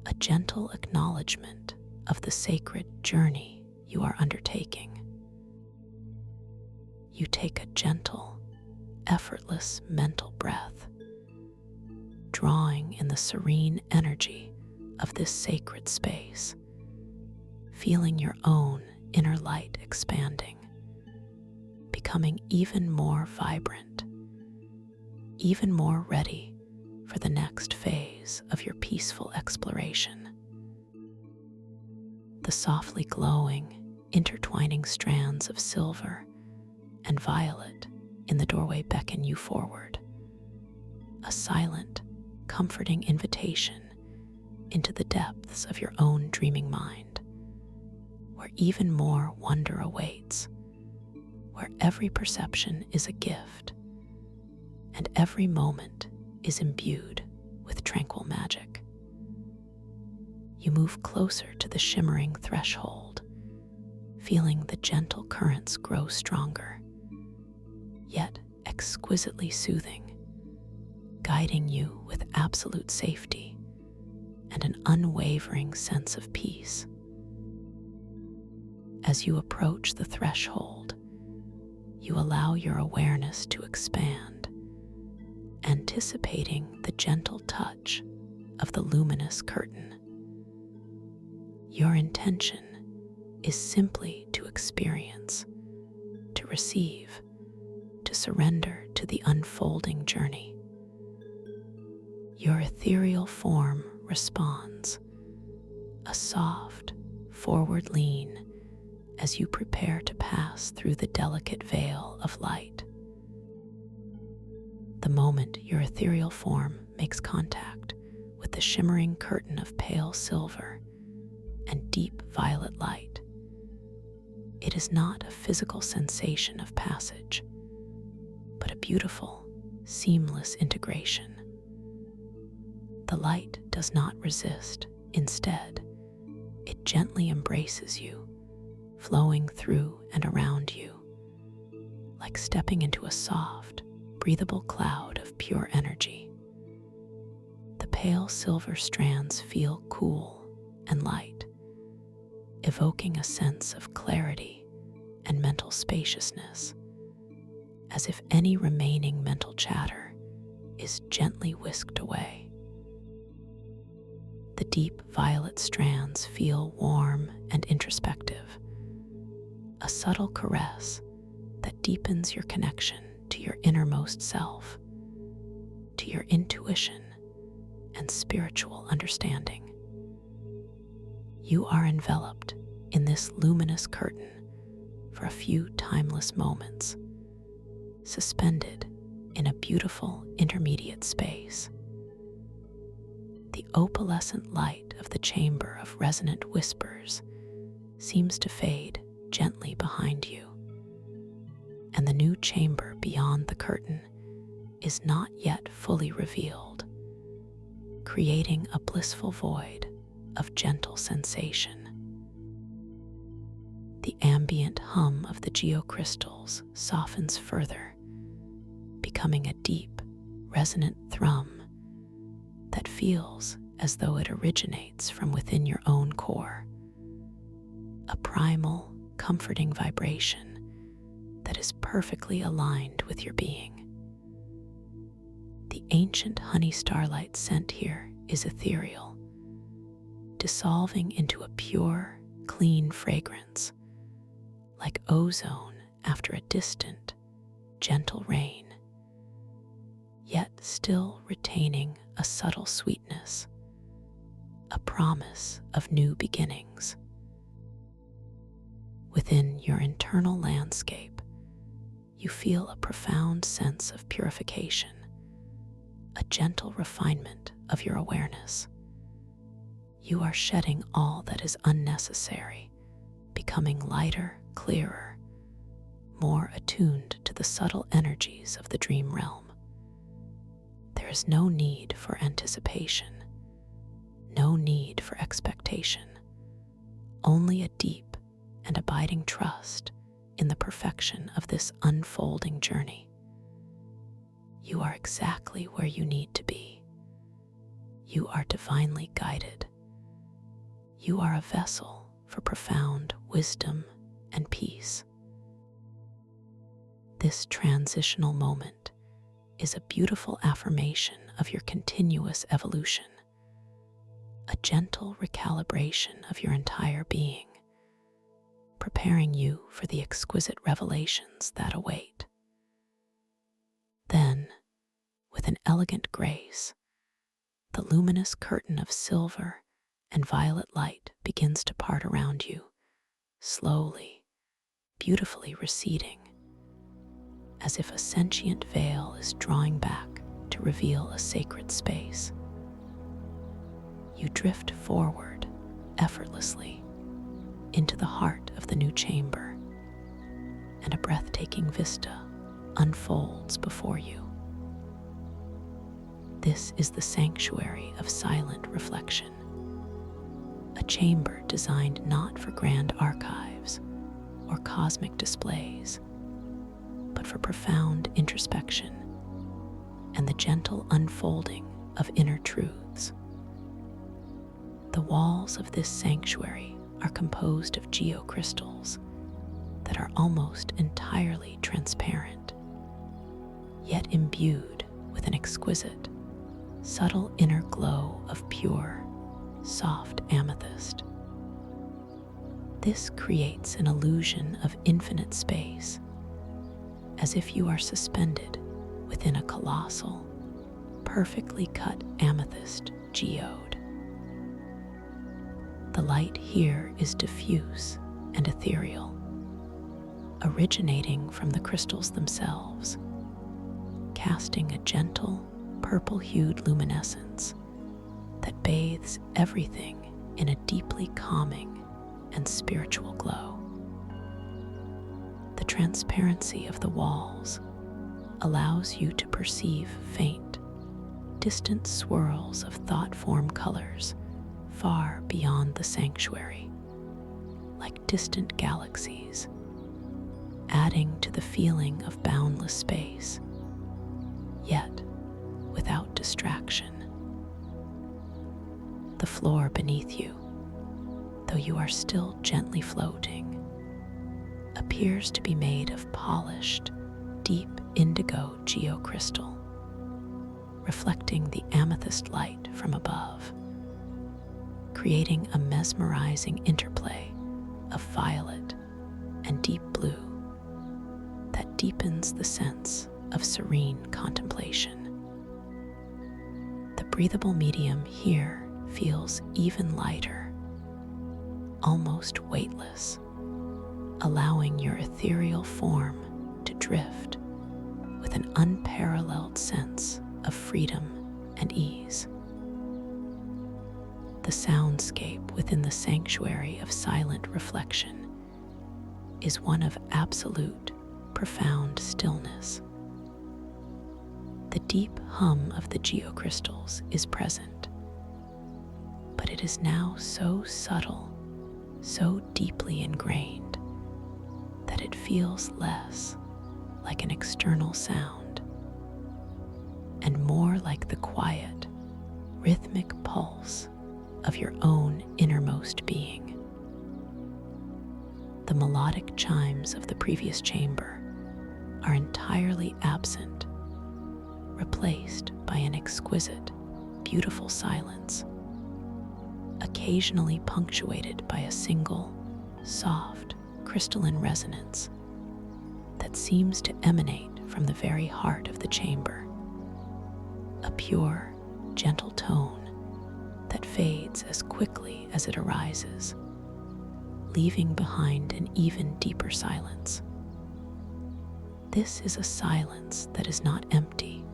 a gentle acknowledgement of the sacred journey you are undertaking. You take a gentle, effortless mental breath, drawing in the serene energy of this sacred space, feeling your own inner light expanding, becoming even more vibrant, even more ready for the next phase of your peaceful exploration. The softly glowing, intertwining strands of silver and violet in the doorway beckon you forward, a silent, comforting invitation into the depths of your own dreaming mind, where even more wonder awaits, where every perception is a gift and every moment is imbued with tranquil magic. You move closer to the shimmering threshold, feeling the gentle currents grow stronger, yet exquisitely soothing, guiding you with absolute safety and an unwavering sense of peace. As you approach the threshold, you allow your awareness to expand, anticipating the gentle touch of the luminous curtain. Your intention is simply to experience, to receive, to surrender to the unfolding journey. Your ethereal form responds, a soft, forward lean as you prepare to pass through the delicate veil of light. The moment your ethereal form makes contact with the shimmering curtain of pale silver and deep violet light, it is not a physical sensation of passage, but a beautiful, seamless integration. The light does not resist. Instead, it gently embraces you, flowing through and around you, like stepping into a soft, breathable cloud of pure energy. The pale silver strands feel cool and light, evoking a sense of clarity and mental spaciousness, as if any remaining mental chatter is gently whisked away. The deep violet strands feel warm and introspective, a subtle caress that deepens your connection to your innermost self, to your intuition and spiritual understanding. You are enveloped in this luminous curtain for a few timeless moments, suspended in a beautiful intermediate space. The opalescent light of the chamber of resonant whispers seems to fade gently behind you, and the new chamber beyond the curtain is not yet fully revealed, creating a blissful void of gentle sensation. The ambient hum of the geocrystals softens further, becoming a deep, resonant thrum that feels as though it originates from within your own core, a primal, comforting vibration that is perfectly aligned with your being. The ancient honey starlight scent here is ethereal, dissolving into a pure, clean fragrance, like ozone after a distant, gentle rain, yet still retaining a subtle sweetness, a promise of new beginnings. Within your internal landscape, you feel a profound sense of purification, a gentle refinement of your awareness. You are shedding all that is unnecessary, becoming lighter, clearer, more attuned to the subtle energies of the dream realm. There is no need for anticipation, no need for expectation, only a deep and abiding trust in the perfection of this unfolding journey. You are exactly where you need to be. You are divinely guided. You are a vessel for profound wisdom and peace. This transitional moment is a beautiful affirmation of your continuous evolution, a gentle recalibration of your entire being, preparing you for the exquisite revelations that await. Then, with an elegant grace, the luminous curtain of silver and violet light begins to part around you, slowly, beautifully receding, as if a sentient veil is drawing back to reveal a sacred space. You drift forward effortlessly into the heart of the new chamber, and a breathtaking vista unfolds before you. This is the sanctuary of silent reflection, a chamber designed not for grand archives, or cosmic displays, but for profound introspection and the gentle unfolding of inner truths. The walls of this sanctuary are composed of geocrystals that are almost entirely transparent, yet imbued with an exquisite, subtle inner glow of pure, soft amethyst. This creates an illusion of infinite space, as if you are suspended within a colossal, perfectly cut amethyst geode. The light here is diffuse and ethereal, originating from the crystals themselves, casting a gentle, purple-hued luminescence that bathes everything in a deeply calming and spiritual glow. The transparency of the walls allows you to perceive faint, distant swirls of thought-form colors far beyond the sanctuary, like distant galaxies, adding to the feeling of boundless space, yet without distraction. The floor beneath you, though you are still gently floating, appears to be made of polished, deep indigo geocrystal, reflecting the amethyst light from above, creating a mesmerizing interplay of violet and deep blue that deepens the sense of serene contemplation. The breathable medium here feels even lighter, almost weightless, allowing your ethereal form to drift with an unparalleled sense of freedom and ease. The soundscape within the sanctuary of silent reflection is one of absolute, profound stillness. The deep hum of the geocrystals is present, but it is now so subtle, so deeply ingrained, that it feels less like an external sound and more like the quiet, rhythmic pulse of your own innermost being. The melodic chimes of the previous chamber are entirely absent, replaced by an exquisite, beautiful silence, occasionally punctuated by a single, soft, crystalline resonance that seems to emanate from the very heart of the chamber, a pure, gentle tone that fades as quickly as it arises, leaving behind an even deeper silence. This is a silence that is not empty,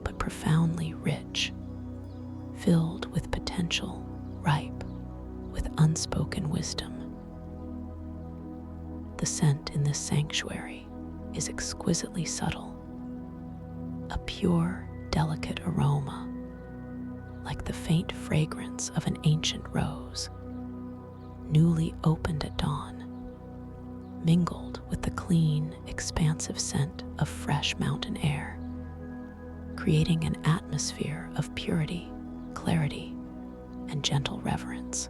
but profoundly rich, filled with potential, ripe with unspoken wisdom. The scent in this sanctuary is exquisitely subtle, a pure, delicate aroma, like the faint fragrance of an ancient rose, newly opened at dawn, mingled with the clean, expansive scent of fresh mountain air, creating an atmosphere of purity, clarity, and gentle reverence.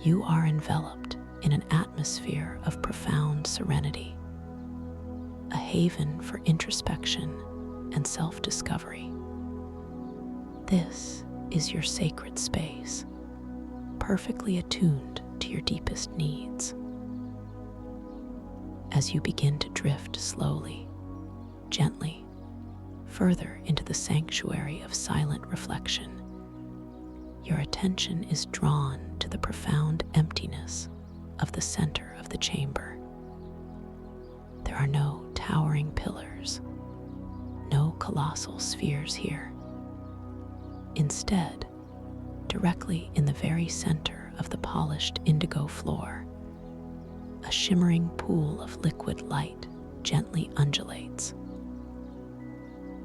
You are enveloped in an atmosphere of profound serenity, a haven for introspection and self-discovery. This is your sacred space, perfectly attuned to your deepest needs. As you begin to drift slowly, gently, further into the sanctuary of silent reflection, your attention is drawn to the profound emptiness of the center of the chamber. There are no towering pillars, no colossal spheres here. Instead, directly in the very center of the polished indigo floor, a shimmering pool of liquid light gently undulates.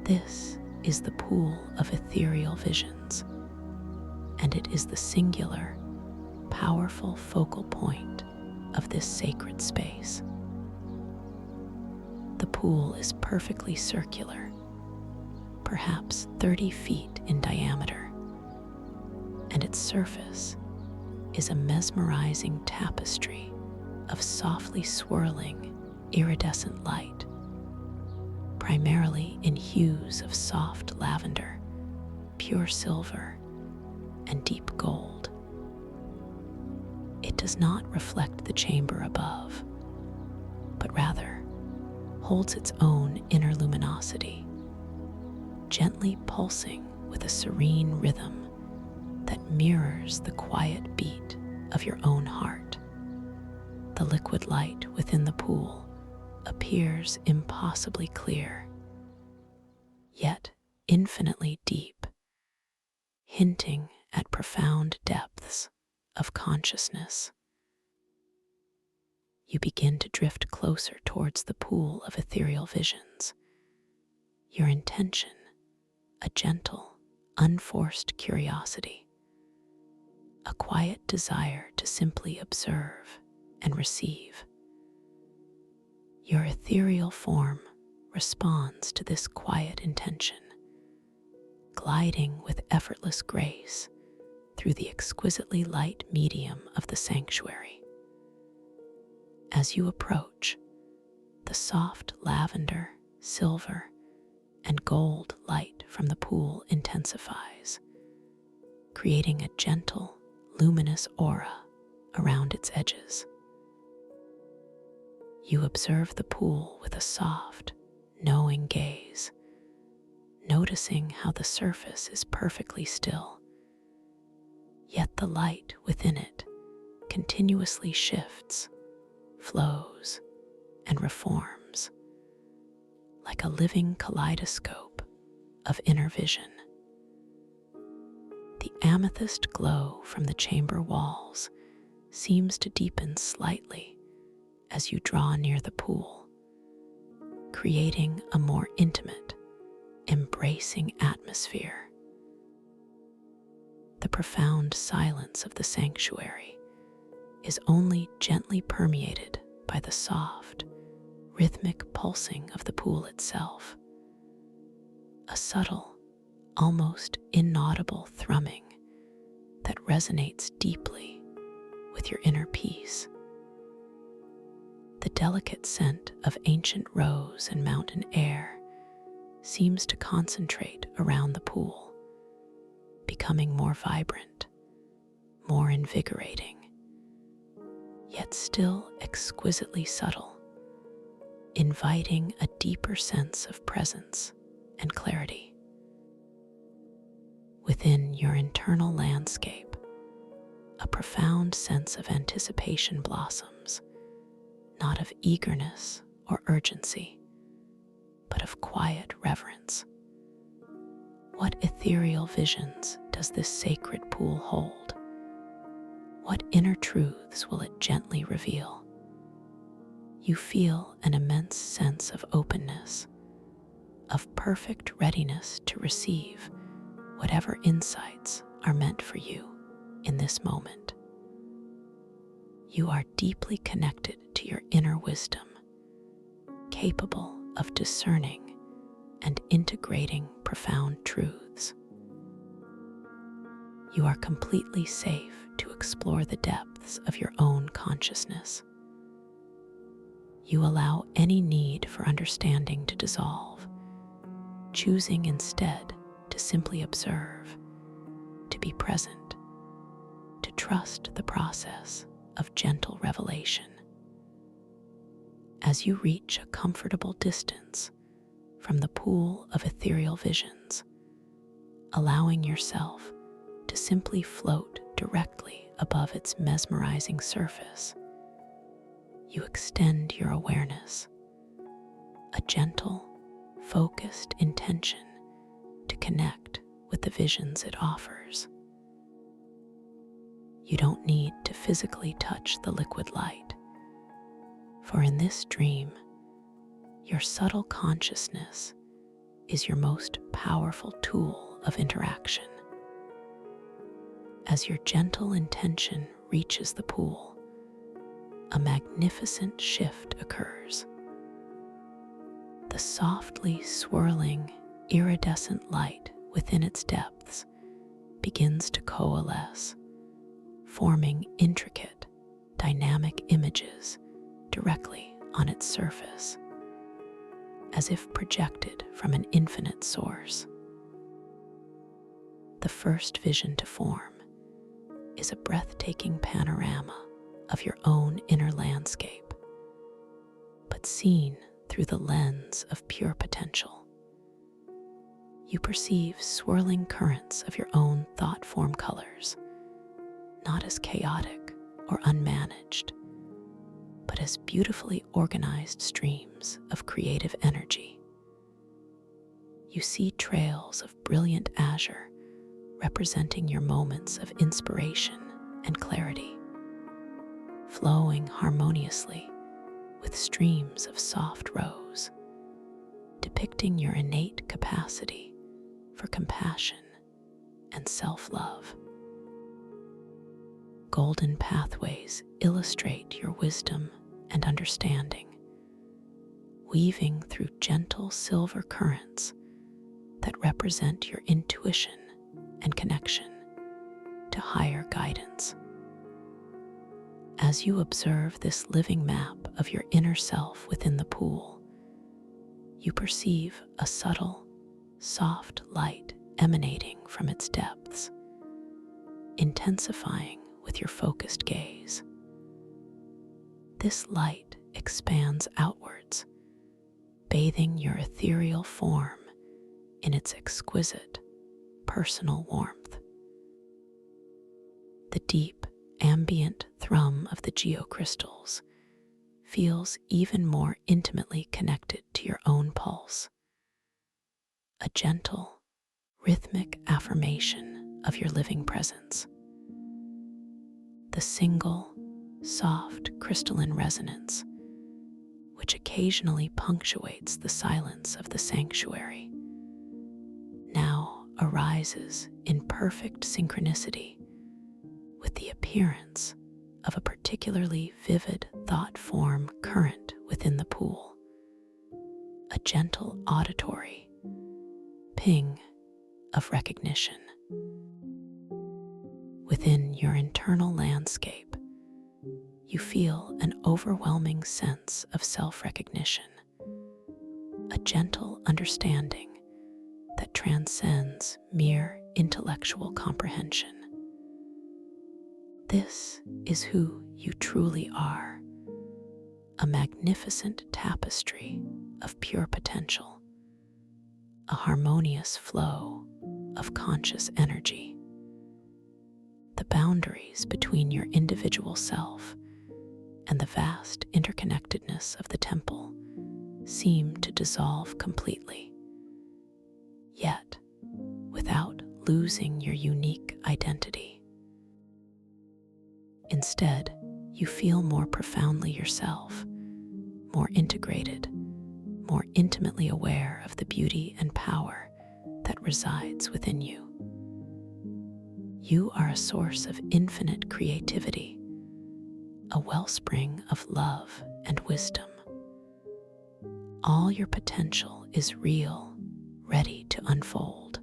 This is the pool of ethereal visions, and it is the singular, powerful focal point of this sacred space. The pool is perfectly circular, perhaps 30 feet in diameter, and its surface is a mesmerizing tapestry of softly swirling, iridescent light, primarily in hues of soft lavender, pure silver, and deep gold. It does not reflect the chamber above, but rather holds its own inner luminosity, gently pulsing with a serene rhythm that mirrors the quiet beat of your own heart. The liquid light within the pool appears impossibly clear, yet infinitely deep, hinting at profound depths of consciousness. You begin to drift closer towards the pool of ethereal visions. Your intention, a gentle, unforced curiosity, a quiet desire to simply observe and receive. Your ethereal form responds to this quiet intention, gliding with effortless grace through the exquisitely light medium of the sanctuary. As you approach, the soft lavender, silver, and gold light from the pool intensifies, creating a gentle, luminous aura around its edges. You observe the pool with a soft, knowing gaze, noticing how the surface is perfectly still, yet the light within it continuously shifts, flows, and reforms, like a living kaleidoscope of inner vision. The amethyst glow from the chamber walls seems to deepen slightly as you draw near the pool, creating a more intimate, embracing atmosphere. The profound silence of the sanctuary is only gently permeated by the soft, rhythmic pulsing of the pool itself, a subtle, almost inaudible thrumming that resonates deeply with your inner peace. The delicate scent of ancient rose and mountain air seems to concentrate around the pool, becoming more vibrant, more invigorating, yet still exquisitely subtle, inviting a deeper sense of presence and clarity. Within your internal landscape, a profound sense of anticipation blossoms, not of eagerness or urgency, but of quiet reverence. What ethereal visions does this sacred pool hold? What inner truths will it gently reveal? You feel an immense sense of openness, of perfect readiness to receive whatever insights are meant for you in this moment. You are deeply connected to your inner wisdom, capable of discerning and integrating profound truths. You are completely safe to explore the depths of your own consciousness. You allow any need for understanding to dissolve, choosing instead to simply observe, to be present, to trust the process of gentle revelation. As you reach a comfortable distance from the pool of ethereal visions, allowing yourself to simply float directly above its mesmerizing surface, you extend your awareness, a gentle, focused intention to connect with the visions it offers. You don't need to physically touch the liquid light, for in this dream, your subtle consciousness is your most powerful tool of interaction. As your gentle intention reaches the pool, a magnificent shift occurs. The softly swirling, iridescent light within its depths begins to coalesce, forming intricate, dynamic images directly on its surface, as if projected from an infinite source. The first vision to form is a breathtaking panorama of your own inner landscape, but seen through the lens of pure potential. You perceive swirling currents of your own thought form colors, not as chaotic or unmanaged, but as beautifully organized streams of creative energy. You see trails of brilliant azure representing your moments of inspiration and clarity, flowing harmoniously with streams of soft rose, depicting your innate capacity for compassion and self-love. Golden pathways illustrate your wisdom and understanding, weaving through gentle silver currents that represent your intuition and connection to higher guidance. As you observe this living map of your inner self within the pool, you perceive a subtle, soft light emanating from its depths, intensifying with your focused gaze. This light expands outwards, bathing your ethereal form in its exquisite, personal warmth. The deep, ambient thrum of the geocrystals feels even more intimately connected to your own pulse, a gentle, rhythmic affirmation of your living presence. The single, soft, crystalline resonance, which occasionally punctuates the silence of the sanctuary, now arises in perfect synchronicity with the appearance of a particularly vivid thought form current within the pool, a gentle auditory ping of recognition. Within your internal landscape, you feel an overwhelming sense of self-recognition, a gentle understanding that transcends mere intellectual comprehension. This is who you truly are, a magnificent tapestry of pure potential, a harmonious flow of conscious energy. The boundaries between your individual self and the vast interconnectedness of the temple seem to dissolve completely, yet without losing your unique identity. Instead, you feel more profoundly yourself, more integrated, more intimately aware of the beauty and power that resides within you. You are a source of infinite creativity, a wellspring of love and wisdom. All your potential is real, ready to unfold.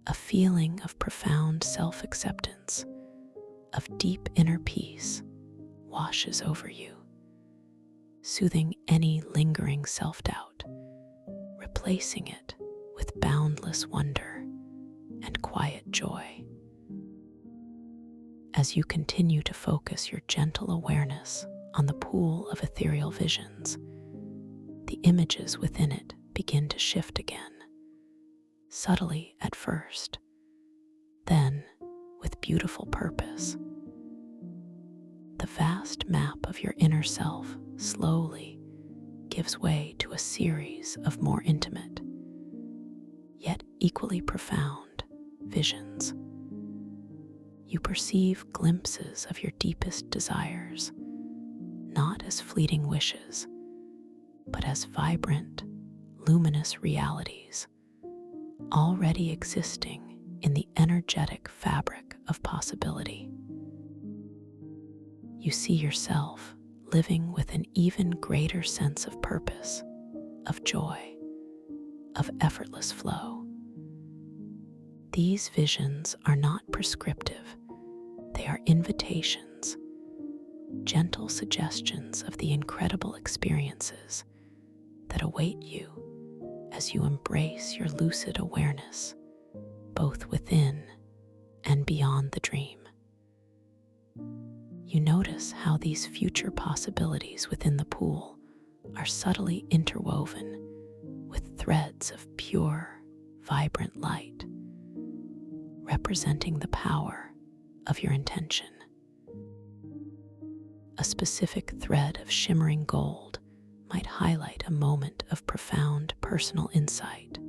A feeling of profound self-acceptance, of deep inner peace, washes over you, soothing any lingering self-doubt, replacing it with boundless wonder and quiet joy. As you continue to focus your gentle awareness on the pool of ethereal visions, the images within it begin to shift again, subtly at first, then with beautiful purpose. The vast map of your inner self slowly gives way to a series of more intimate, yet equally profound, visions. You perceive glimpses of your deepest desires, not as fleeting wishes, but as vibrant, luminous realities, already existing in the energetic fabric of possibility. you see yourself living with an even greater sense of purpose, of joy, of effortless flow. These visions are not prescriptive, they are invitations, gentle suggestions of the incredible experiences that await you as you embrace your lucid awareness, both within and beyond the dream. You notice how these future possibilities within the pool are subtly interwoven with threads of pure, vibrant light, representing the power of your intention. A specific thread of shimmering gold might highlight a moment of profound personal insight,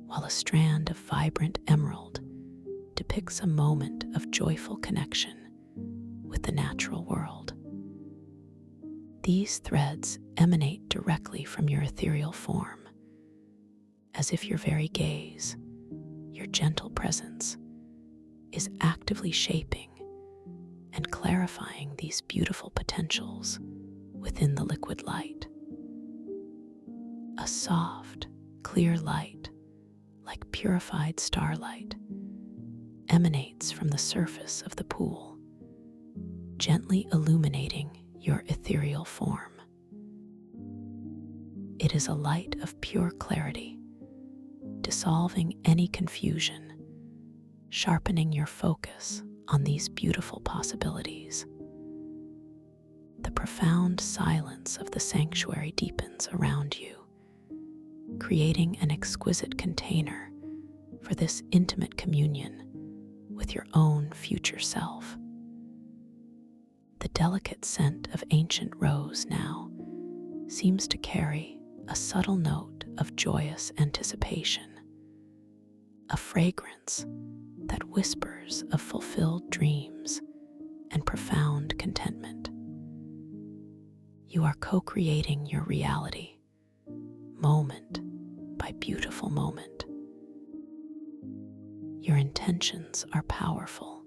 while a strand of vibrant emerald depicts a moment of joyful connection with the natural world. These threads emanate directly from your ethereal form, as if your very gaze, your gentle presence, is actively shaping and clarifying these beautiful potentials within the liquid light. A soft, clear light, like purified starlight, emanates from the surface of the pool, gently illuminating your ethereal form. It is a light of pure clarity, dissolving any confusion, sharpening your focus on these beautiful possibilities. The profound silence of the sanctuary deepens around you, creating an exquisite container for this intimate communion with your own future self. The delicate scent of ancient rose now seems to carry a subtle note of joyous anticipation, a fragrance that whispers of fulfilled dreams and profound contentment. You are co-creating your reality, moment by beautiful moment. Your intentions are powerful,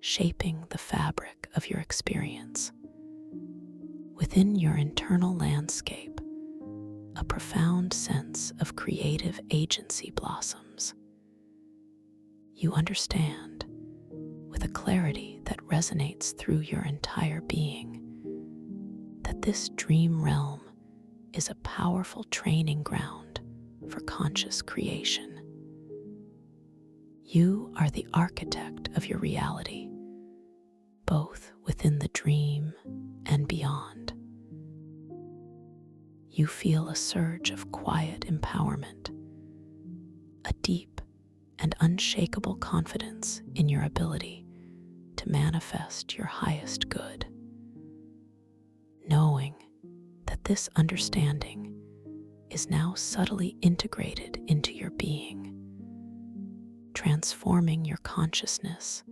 shaping the fabric of your experience. Within your internal landscape, a profound sense of creative agency blossoms. You understand, with a clarity that resonates through your entire being, that this dream realm is a powerful training ground for conscious creation. You are the architect of your reality, both within the dream and beyond. You feel a surge of quiet empowerment, a deep and unshakable confidence in your ability to manifest your highest good. Knowing that this understanding is now subtly integrated into your being, transforming your consciousness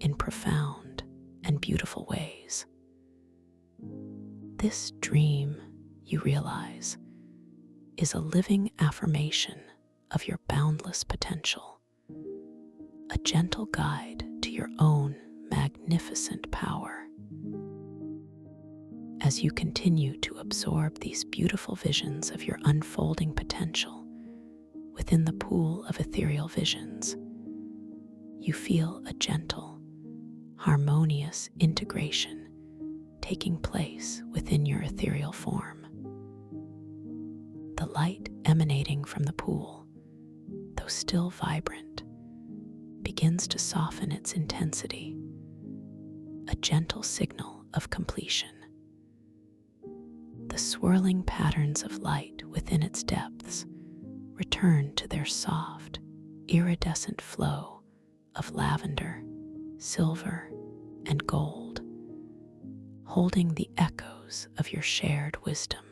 in profound and beautiful ways. This dream, you realize, is a living affirmation of your boundless potential, a gentle guide to your own magnificent power. As you continue to absorb these beautiful visions of your unfolding potential within the pool of ethereal visions, you feel a gentle, harmonious integration taking place within your ethereal form. The light emanating from the pool, though still vibrant, begins to soften its intensity, a gentle signal of completion. The swirling patterns of light within its depths return to their soft, iridescent flow of lavender, silver, and gold, holding the echoes of your shared wisdom.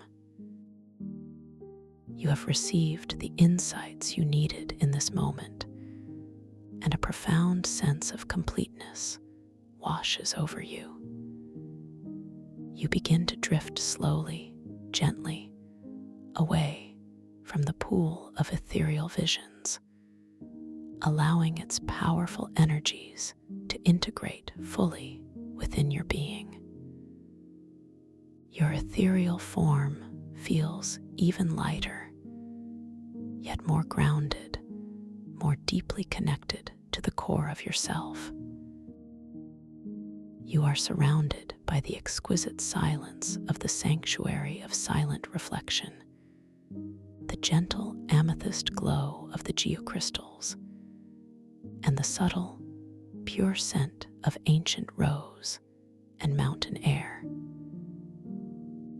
You have received the insights you needed in this moment, and a profound sense of completeness washes over you. You begin to drift slowly, gently, away from the pool of ethereal visions, allowing its powerful energies to integrate fully within your being. Your ethereal form feels even lighter, yet more grounded, more deeply connected to the core of yourself. You are surrounded by the exquisite silence of the sanctuary of silent reflection, the gentle amethyst glow of the geocrystals, and the subtle, pure scent of ancient rose and mountain air.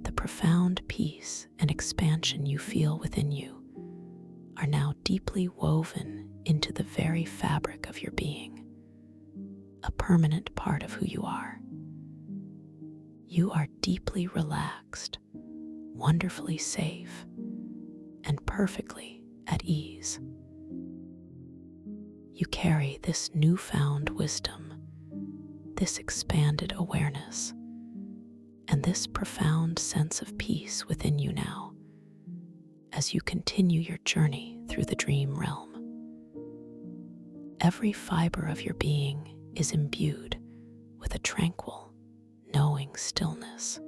The profound peace and expansion you feel within you are now deeply woven into the very fabric of your being, a permanent part of who you are. You are deeply relaxed, wonderfully safe, and perfectly at ease. You carry this newfound wisdom, this expanded awareness, and this profound sense of peace within you now as you continue your journey through the dream realm. Every fiber of your being is imbued with a tranquil, knowing stillness.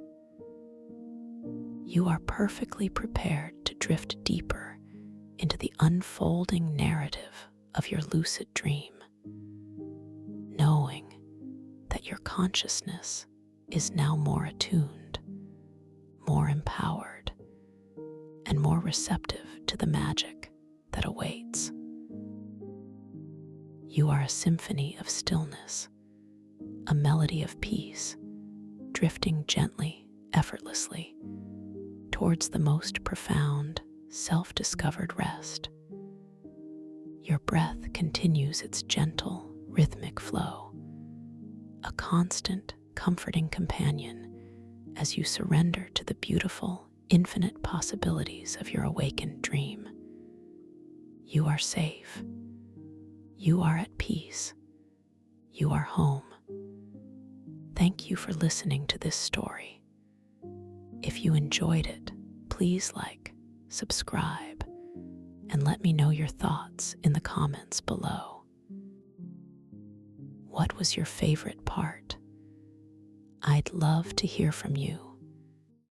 You are perfectly prepared to drift deeper into the unfolding narrative of your lucid dream, knowing that your consciousness is now more attuned, more empowered, and more receptive to the magic that awaits. You are a symphony of stillness, a melody of peace, drifting gently, effortlessly, towards the most profound, self-discovered rest. Your breath continues its gentle, rhythmic flow, a constant, comforting companion as you surrender to the beautiful, infinite possibilities of your awakened dream. You are safe. You are at peace. You are home. Thank you for listening to this story. If you enjoyed it, please like, subscribe, and let me know your thoughts in the comments below. What was your favorite part? I'd love to hear from you.